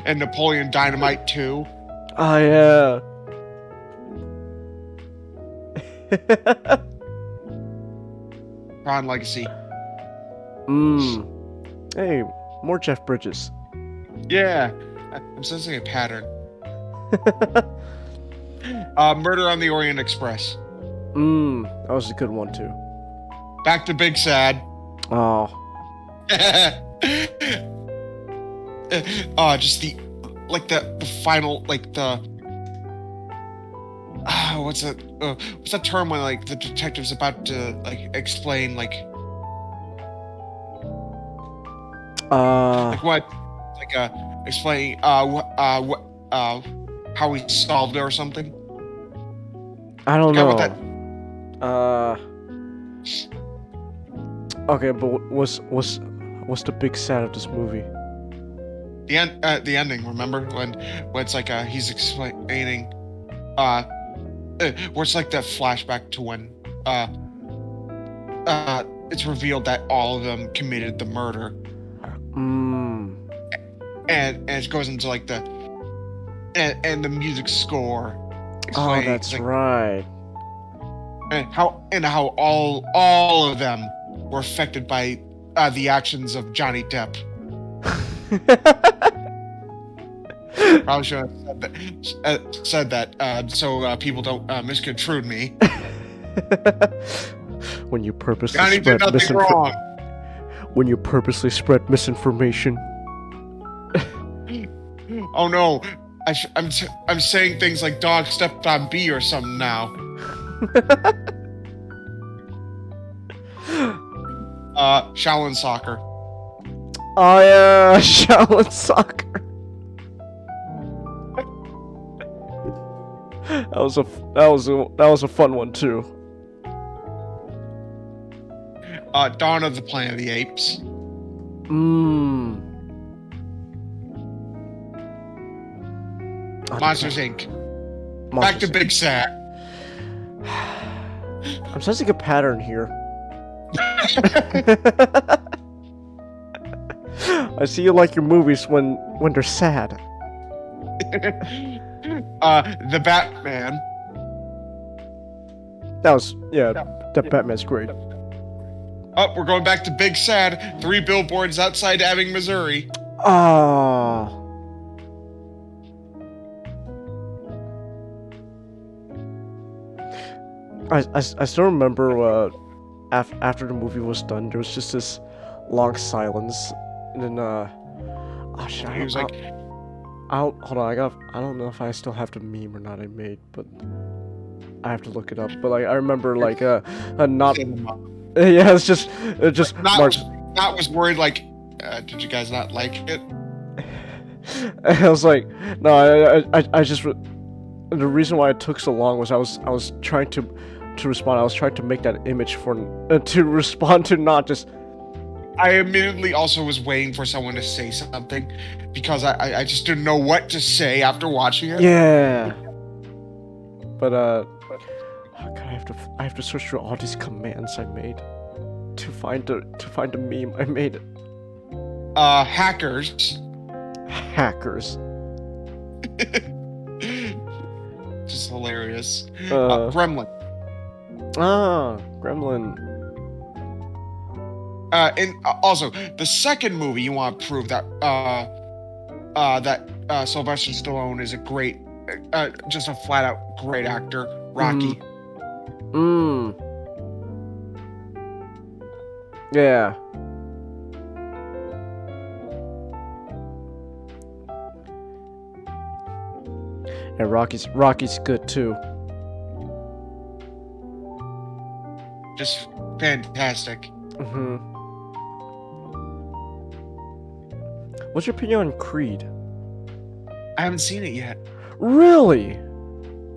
B: And Napoleon Dynamite 2.
A: Oh yeah.
B: Tron Legacy.
A: Hey, more Jeff Bridges.
B: Yeah, I'm sensing a pattern. Murder on the Orient Express.
A: That was a good one too.
B: Back to Big Sad.
A: Oh.
B: Just the final what's that term when like the detective's about to like explain like explain how he solved it or something.
A: I don't know.
B: What that...
A: Okay, but what's the big sad of this movie?
B: The ending. Remember when it's like he's explaining, where it's like that flashback to when it's revealed that all of them committed the murder. And it goes into like the the music score.
A: Oh, that's like, right.
B: And how all of them were affected by the actions of Johnny Depp. Probably should have said that so people don't misconstrue me.
A: When you purposely
B: Johnny did nothing wrong.
A: when you purposely spread misinformation.
B: Oh no, I'm saying things like dog stepped on B or something now. Shaolin soccer.
A: Oh yeah, Shaolin soccer. That was a fun one too.
B: Dawn of the Planet of the Apes.
A: Mmm.
B: Monsters Inc. Back to Big Sad.
A: I'm sensing a pattern here. I see you like your movies when they're sad.
B: The Batman.
A: That Batman's great.
B: Oh, we're going back to Big Sad. 3 billboards outside Ebbing, Missouri.
A: Ah. I still remember after the movie was done, there was just this long silence, and then oh shit,
B: He was like,
A: hold on, I don't know if I still have the meme or not I made, but I have to look it up. But like I remember like not yeah, it's just
B: not was worried like, did you guys not like it?
A: I was like, no, I just the reason why it took so long was I was trying to respond. I was trying to make that image for to respond to, not just.
B: I immediately also was waiting for someone to say something because I just didn't know what to say after watching it.
A: Yeah. But oh God, I have to search through all these commands I made to find the meme I made.
B: Hackers.
A: Hackers.
B: Just hilarious. Gremlin.
A: Gremlin.
B: And also, the second movie you want to prove that Sylvester Stallone is a great, just a flat out great actor. Rocky.
A: Yeah. And Rocky's good too.
B: Just fantastic.
A: What's your opinion on Creed?
B: I haven't seen it yet.
A: Really?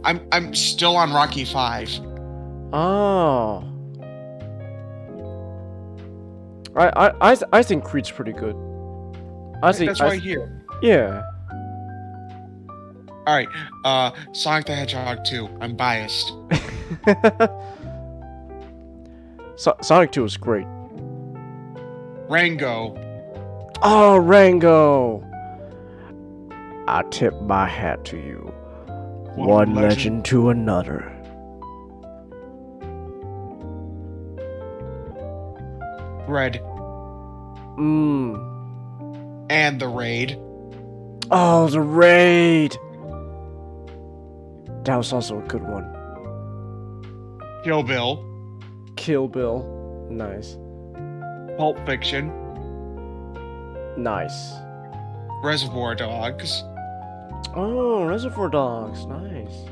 B: I'm still on Rocky 5.
A: Oh. I think Creed's pretty good.
B: That's what I hear.
A: Yeah.
B: All right. Sonic the Hedgehog 2. I'm biased.
A: Sonic 2 is great.
B: Rango.
A: Oh, Rango! I tip my hat to you. One legend to another.
B: Red. And The Raid.
A: Oh, The Raid! That was also a good one.
B: Kill Bill.
A: Kill Bill. Nice.
B: Pulp Fiction.
A: Nice.
B: Reservoir Dogs.
A: Oh, Reservoir Dogs. Nice.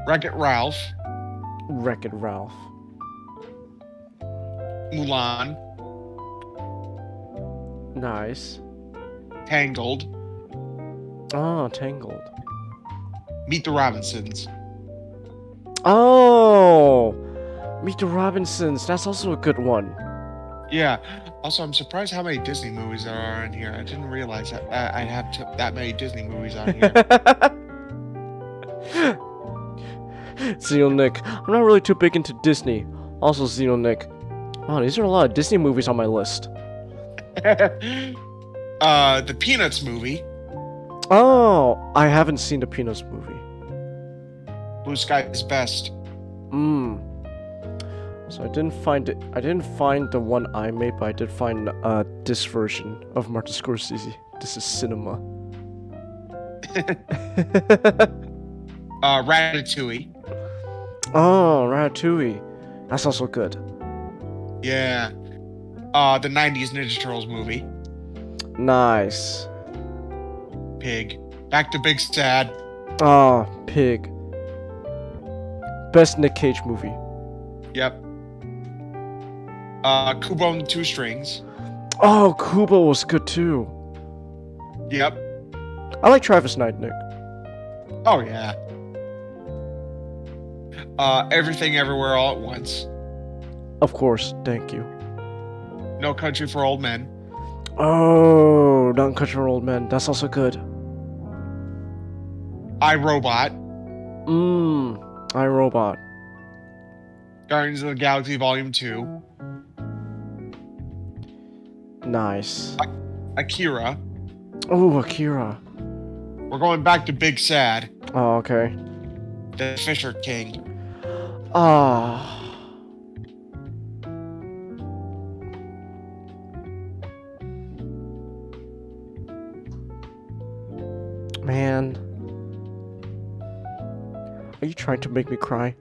B: Wreck-It Ralph.
A: Wreck-It Ralph.
B: Mulan.
A: Nice.
B: Tangled.
A: Oh, Tangled.
B: Meet the Robinsons.
A: Oh! Meet the Robinsons. That's also a good one.
B: Yeah. Also, I'm surprised how many Disney movies there are in here. I didn't realize that I have that many Disney movies on here.
A: Xenonick. I'm not really too big into Disney. Also, Xenonick. Oh, these are a lot of Disney movies on my list.
B: The Peanuts movie.
A: Oh, I haven't seen the Peanuts movie.
B: Blue Sky is Best.
A: So I didn't find it. I didn't find the one I made, but I did find this version of Martin Scorsese. This is cinema.
B: Ratatouille.
A: Oh, Ratatouille. That's also good.
B: Yeah. the 90s Ninja Turtles movie.
A: Nice.
B: Pig. Back to Big Sad.
A: Ah, Pig. Best Nick Cage movie.
B: Yep. Kubo and the Two Strings.
A: Oh, Kubo was good too.
B: Yep.
A: I like Travis Knight, Nick.
B: Oh yeah. Everything Everywhere All at Once.
A: Of course, thank you.
B: No Country for Old Men.
A: Oh, Don't Country for Old Men. That's also good.
B: I, Robot.
A: I, Robot.
B: Guardians of the Galaxy Volume 2.
A: Nice.
B: Akira.
A: Oh, Akira.
B: We're going back to Big Sad.
A: Oh, okay.
B: The Fisher King.
A: Ah. Man. Are you trying to make me cry?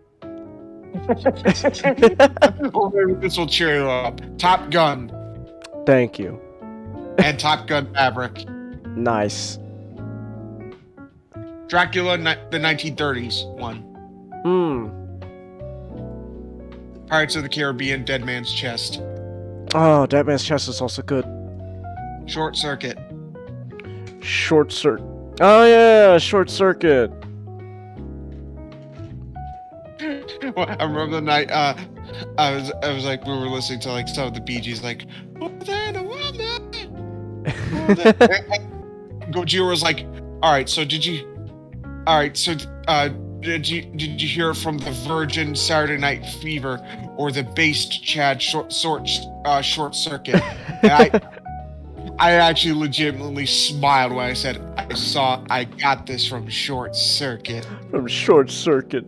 B: Oh, maybe this will cheer you up. Top Gun.
A: Thank you.
B: And Top Gun Maverick.
A: Nice.
B: Dracula, the 1930s one. Pirates of the Caribbean, Dead Man's Chest.
A: Oh, Dead Man's Chest is also good.
B: Short Circuit.
A: Short Circuit. Oh yeah, Short Circuit.
B: Well, I remember the night I was like, we were listening to like some of the Bee Gees, like, "More than a woman." Gojira was like, did you hear from the Virgin Saturday Night Fever or the based Chad Short Circuit? And I actually legitimately smiled when I said I got this from Short Circuit.
A: From Short Circuit.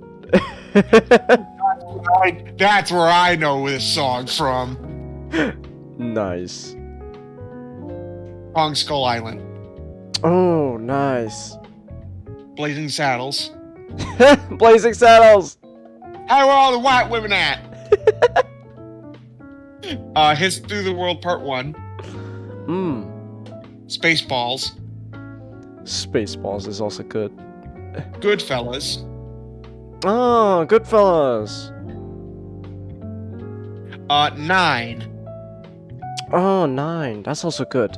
B: That's where I know this song from.
A: Nice.
B: Kong Skull Island.
A: Oh, nice.
B: Blazing Saddles.
A: Blazing Saddles.
B: How are all the white women at? His Through the World Part 1. Spaceballs.
A: Spaceballs is also good.
B: Goodfellas.
A: Oh, Goodfellas.
B: 9.
A: Oh, 9. That's also good.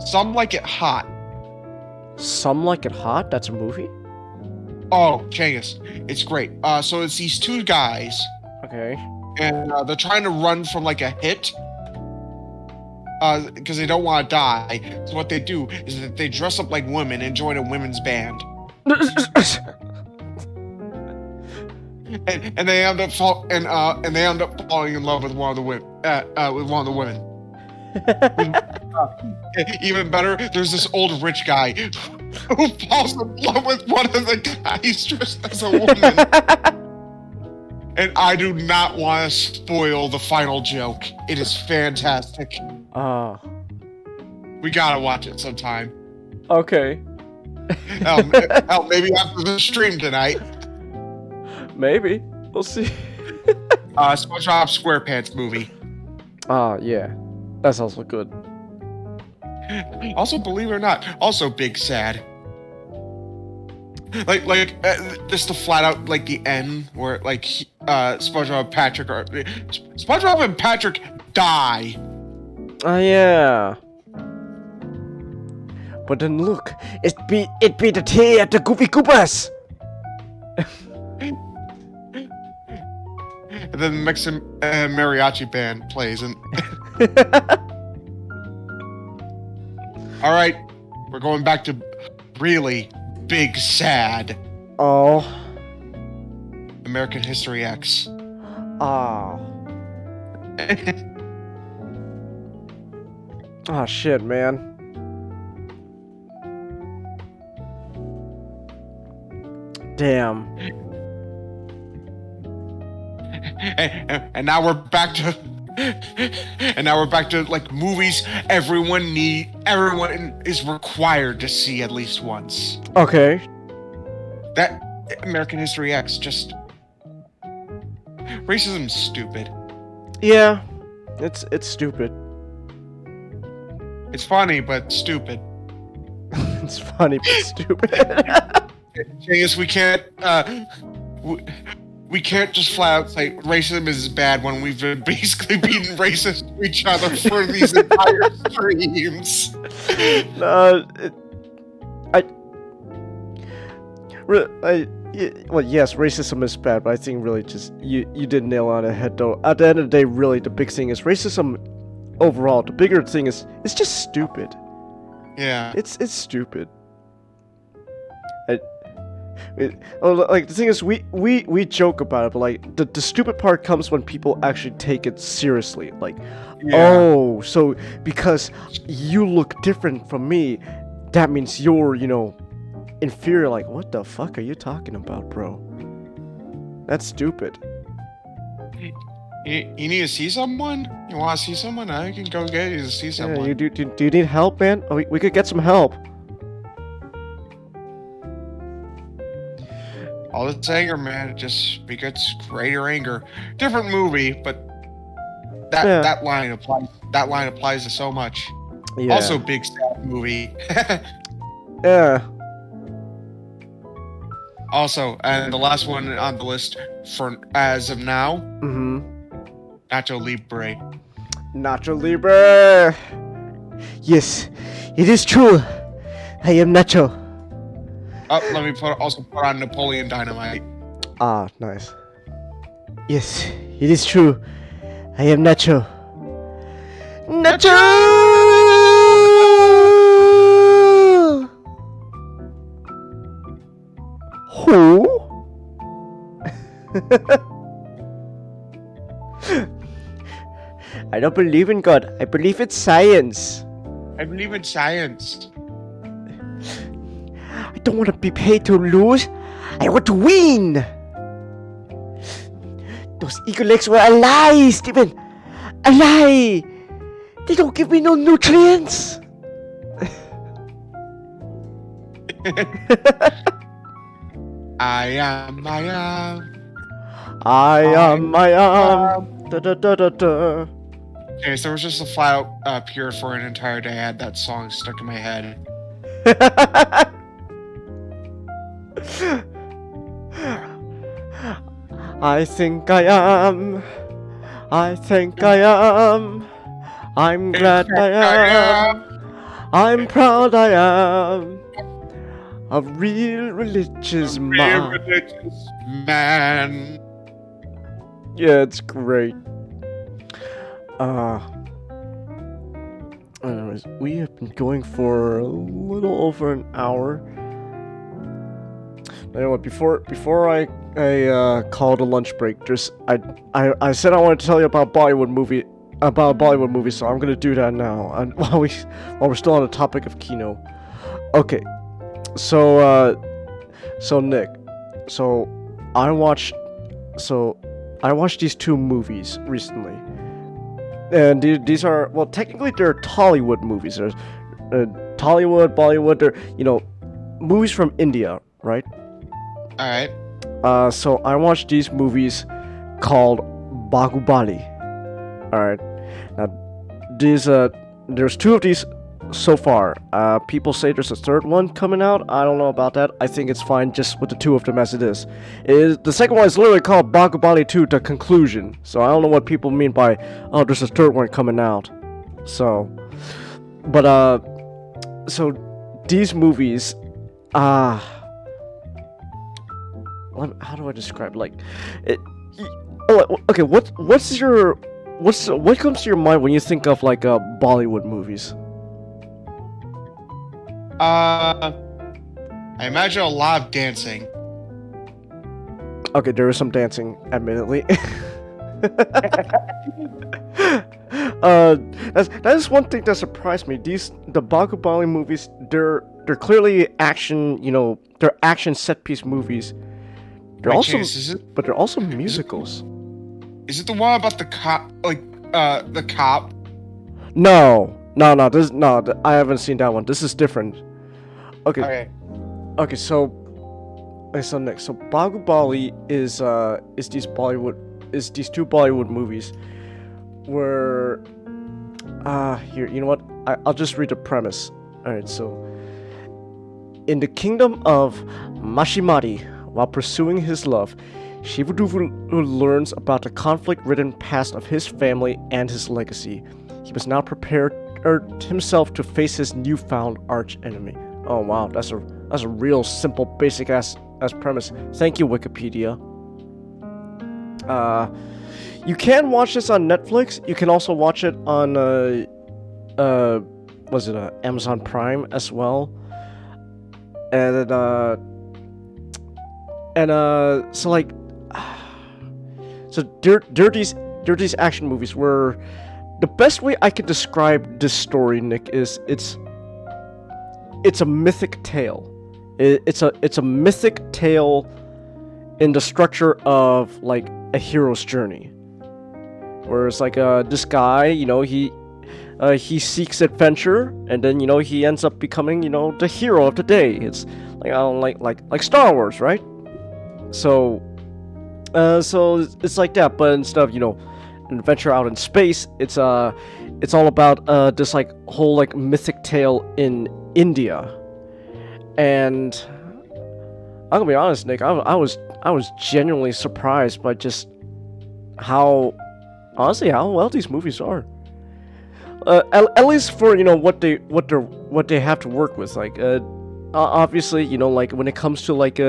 B: Some Like It Hot.
A: Some Like It Hot? That's a movie?
B: Oh, Changus. It's great. So it's these two guys,
A: Okay.
B: and they're trying to run from like a hit. Because they don't want to die. So what they do is that they dress up like women and join a women's band. And they end up falling in love with one of the women. Even better, there's this old rich guy who falls in love with one of the guys dressed as a woman. And I do not want to spoil the final joke. It is fantastic. We gotta watch it sometime.
A: Okay.
B: Hell, maybe after the stream tonight.
A: Maybe. We'll see.
B: SpongeBob SquarePants movie.
A: Yeah. That's also good.
B: Also, believe it or not, also Big Sad. Like just the flat out like the end where like SpongeBob and Patrick die.
A: Yeah. But then look, it be the tea at the Goofy Koopas.
B: And then the Mexican mariachi band plays and. All right, we're going back to really Big Sad.
A: Oh.
B: American History X.
A: Ah. Oh shit, man. Damn.
B: And now we're back to like movies everyone is required to see at least once.
A: Okay.
B: That American History X, just racism's stupid.
A: Yeah, it's stupid.
B: It's funny, but stupid.
A: It's funny but stupid.
B: Thing is, we can't just flat out say racism is bad when we've been basically being racist to each other for these entire streams.
A: No, well, yes, racism is bad, but I think really just you did nail on the head though. At the end of the day, really, the big thing is racism. Overall, the bigger thing is it's just stupid.
B: Yeah.
A: It's stupid. Like the thing is, we joke about it, but like the stupid part comes when people actually take it seriously. Like, oh, so because you look different from me, that means you're inferior. Like, what the fuck are you talking about, bro? That's stupid.
B: You need to see someone? You want to see someone? I can go get you to see someone.
A: Yeah, do you need help, man? Oh, we could get some help.
B: All this anger, man, it just begets greater anger. Different movie, but that line applies. That line applies to so much.
A: Yeah.
B: Also, big sad movie.
A: Yeah.
B: Also, and the last one on the list for as of now, Nacho Libre.
A: Nacho Libre. Yes, it is true. I am Nacho.
B: Oh, let me also put on Napoleon Dynamite.
A: Ah, nice. Yes, it is true. I am Nacho. Nacho! Who? I don't believe in God. I believe in science.
B: I believe in science.
A: I don't want to be paid to lose. I want to win. Those eagle eggs were a lie, Stephen. A lie. They don't give me no nutrients.
B: I am.
A: Da da da da da.
B: Okay, so it was just a flat out pure for an entire day. I had that song stuck in my head.
A: I think I am. I think I am. I'm glad I am. I'm proud I am. A real religious man.
B: Religious man.
A: Yeah, it's great. Anyways, we have been going for a little over an hour. You know what? Before I call the lunch break, I said I wanted to tell you about Bollywood movie, so I'm gonna do that now. And while we're still on the topic of Kino, okay. So Nick, I watched these two movies recently, and these are, well, technically they're Tollywood movies. There's Tollywood, Bollywood. They're movies from India, right?
B: All right.
A: So I watched these movies called Bahubali. All right. Now there's two of these so far. People say there's a third one coming out. I don't know about that. I think it's fine just with the two of them as it is. The second one is literally called Bahubali 2: The Conclusion. So I don't know what people mean by, oh, there's a third one coming out. So these movies, how do I describe it? Okay, what comes to your mind when you think of Bollywood movies?
B: I imagine a lot of dancing.
A: Okay, there is some dancing, admittedly. That is one thing that surprised me. The Bahubali movies, they're clearly action. They're action set piece movies. They're but they're also musicals.
B: Is it the one about the cop? The cop?
A: No. I haven't seen that one. This is different. Okay. So next, Bahubali is these two Bollywood movies where here, you know what? I'll just read the premise. All right, so in the kingdom of Mashimari, while pursuing his love, Shivaduvu learns about the conflict-ridden past of his family and his legacy. He must now prepare himself to face his newfound arch-enemy. Oh wow, that's a real simple, basic ass premise. Thank you, Wikipedia. You can watch this on Netflix. You can also watch it on was it Amazon Prime as well. And so like, so there are these action movies where the best way I can describe this story, Nick, is it's a mythic tale. It's a mythic tale in the structure of like a hero's journey, where it's like this guy, you know, he seeks adventure, and then, you know, he ends up becoming, you know, the hero of the day. It's like Star Wars, right? So it's like that, but instead of, you know, an adventure out in space, it's all about this like whole like mythic tale in India. And I'm gonna be honest, Nick, I was genuinely surprised by just how well these movies are. At least for, you know, what they have to work with. Like obviously, you know, like when it comes to like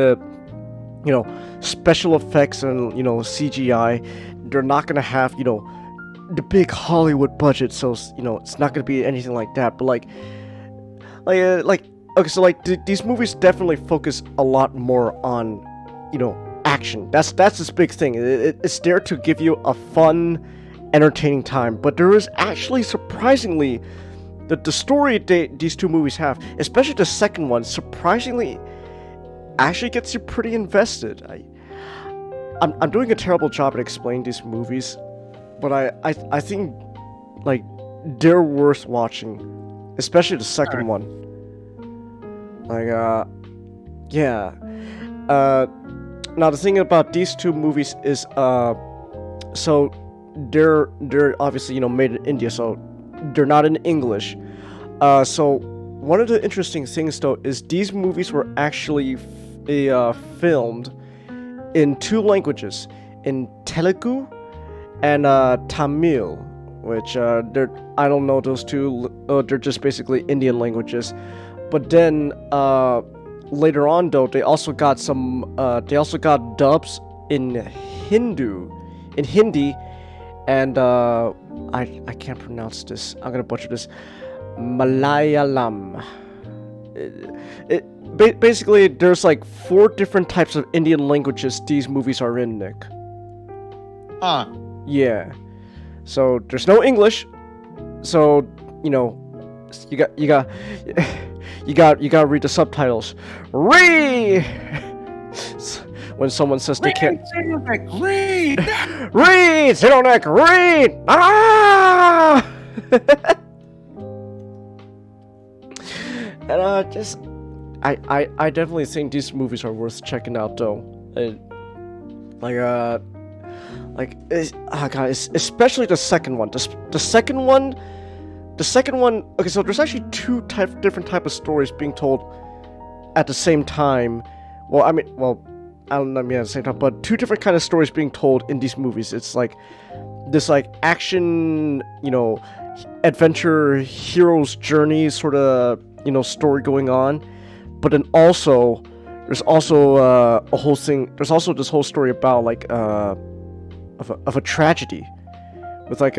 A: you know, special effects and, you know, CGI, they're not gonna have, you know, the big Hollywood budget, so, you know, it's not gonna be anything like that. But like okay, so like these movies definitely focus a lot more on, you know, action. That's this big thing. It's there to give you a fun, entertaining time. But there is actually surprisingly the story these two movies have, especially the second one, surprisingly actually gets you pretty invested. I'm doing a terrible job at explaining these movies, but I think like they're worth watching, especially the second one. Like yeah. Now the thing about these two movies is so they're obviously, you know, made in India, so they're not in English. So one of the interesting things though is these movies were actually filmed in two languages, in Telugu and Tamil, which I don't know those two. They're just basically Indian languages. But then later on though, they also got dubs in Hindi, and I can't pronounce this. I'm gonna butcher this. Malayalam. Basically, there's like 4 different types of Indian languages these movies are in, Nick. Yeah. So there's no English. So, you know, you got to read the subtitles. Read. When someone says they can't
B: Read.
A: read, Zenonek, read. Ah. And just I definitely think these movies are worth checking out though. Especially the second one. The second one. Okay, so there's actually different type of stories being told at the same time. I don't mean at the same time, but 2 different kind of stories being told in these movies. It's like this like action, you know, adventure hero's journey sort of, you know, story going on. But then also, there's also a whole thing. There's also this whole story about like of a tragedy, with like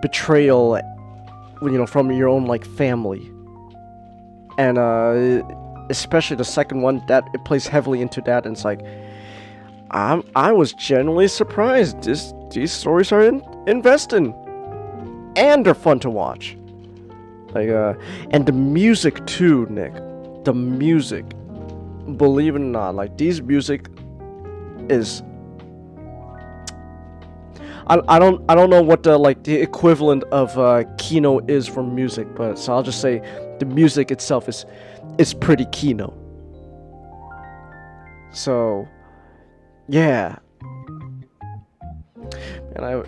A: betrayal, you know, from your own like family, and especially the second one, that it plays heavily into that. And it's like I was genuinely surprised. These stories are investing, and they're fun to watch. Like and the music too, Nick. The music, believe it or not, like these music is I don't know what the equivalent of Kino is for music, but so I'll just say the music itself is pretty Kino. So yeah, and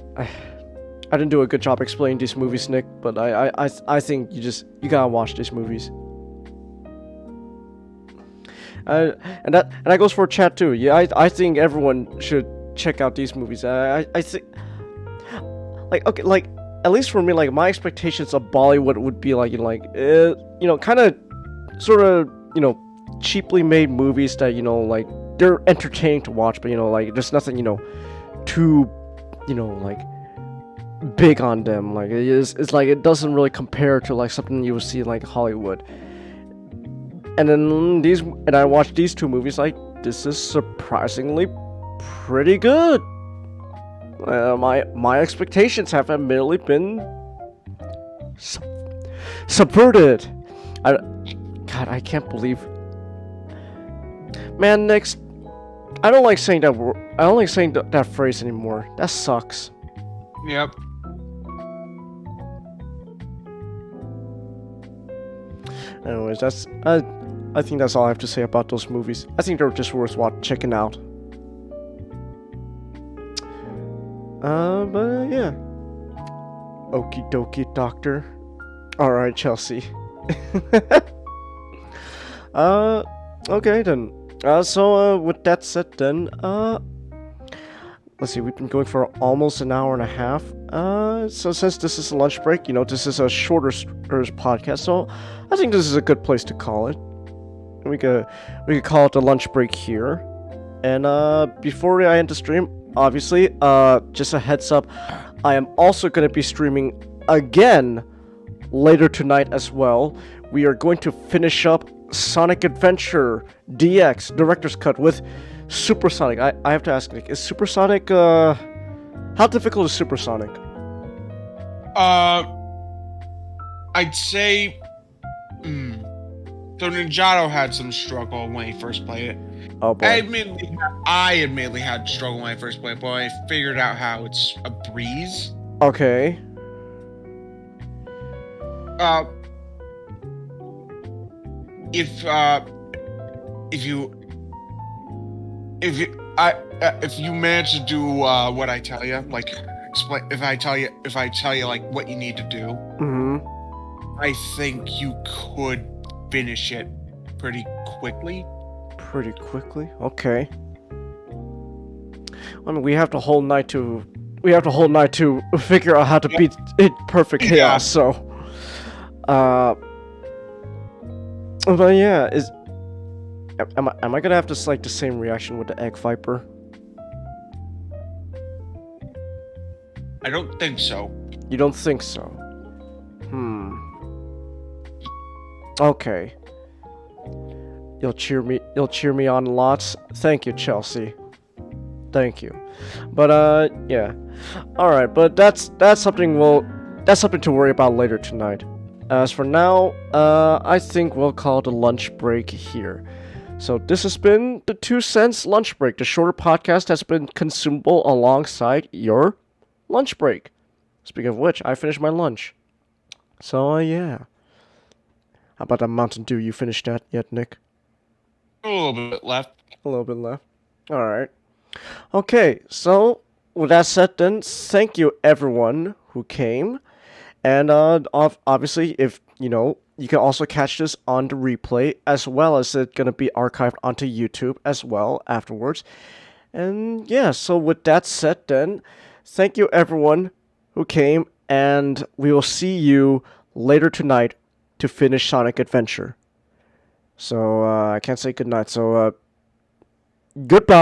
A: I didn't do a good job explaining these movies, Nick, but I think you gotta watch these movies. And that goes for chat too. Yeah, I think everyone should check out these movies. I think like at least for me, like my expectations of Bollywood would be like kind of sort of cheaply made movies that like they're entertaining to watch, but like there's nothing too like big on them. Like it's like it doesn't really compare to like something you would see in like Hollywood. And then I watched these two movies, like, this is surprisingly pretty good. My expectations have admittedly been subverted. God, I can't believe. Man, next, I don't like saying that word. I don't like saying that phrase anymore. That sucks.
B: Yep.
A: Anyways, I think that's all I have to say about those movies. I think they're just worth checking out. But yeah. Okie dokie, doctor. Alright, Chelsea. Okay then. So with that said then, let's see, we've been going for almost an hour and a half. So since this is a lunch break, this is a shorter podcast, so I think this is a good place to call it. We could call it the lunch break here. And before I end the stream, obviously, just a heads up, I am also going to be streaming again later tonight as well. We are going to finish up Sonic Adventure DX Director's Cut with Supersonic. I have to ask Nick, is Supersonic how difficult is Supersonic?
B: I'd say so Ninjato had some struggle when he first played it.
A: Oh boy.
B: I admittedly had struggle when I first played it, but I figured out how it's a breeze.
A: Okay.
B: If you manage to do what I tell you, like explain, if I tell you like what you need to do, I think you could finish it pretty quickly.
A: Pretty quickly? Okay. I mean, we have the whole night to figure out how to beat it perfect chaos.
B: Yeah.
A: So, but yeah, am I gonna have this like the same reaction with the Egg Viper?
B: I don't think so.
A: You don't think so? Okay. You'll cheer me on lots. Thank you, Chelsea. Thank you. But yeah. Alright, but that's something to worry about later tonight. As for now, I think we'll call the lunch break here. So this has been the 2 cents lunch break. The shorter podcast has been consumable alongside your lunch break. Speaking of which, I finished my lunch. So yeah. How about that Mountain Dew? You finished that yet, Nick?
B: A little bit left.
A: A little bit left. Alright. Okay, so with that said then, thank you everyone who came. And obviously, if you can also catch this on the replay, as well as it's gonna be archived onto YouTube as well afterwards. And yeah, so with that said then, thank you everyone who came, and we will see you later tonight to finish Sonic Adventure. So I can't say goodnight, so goodbye!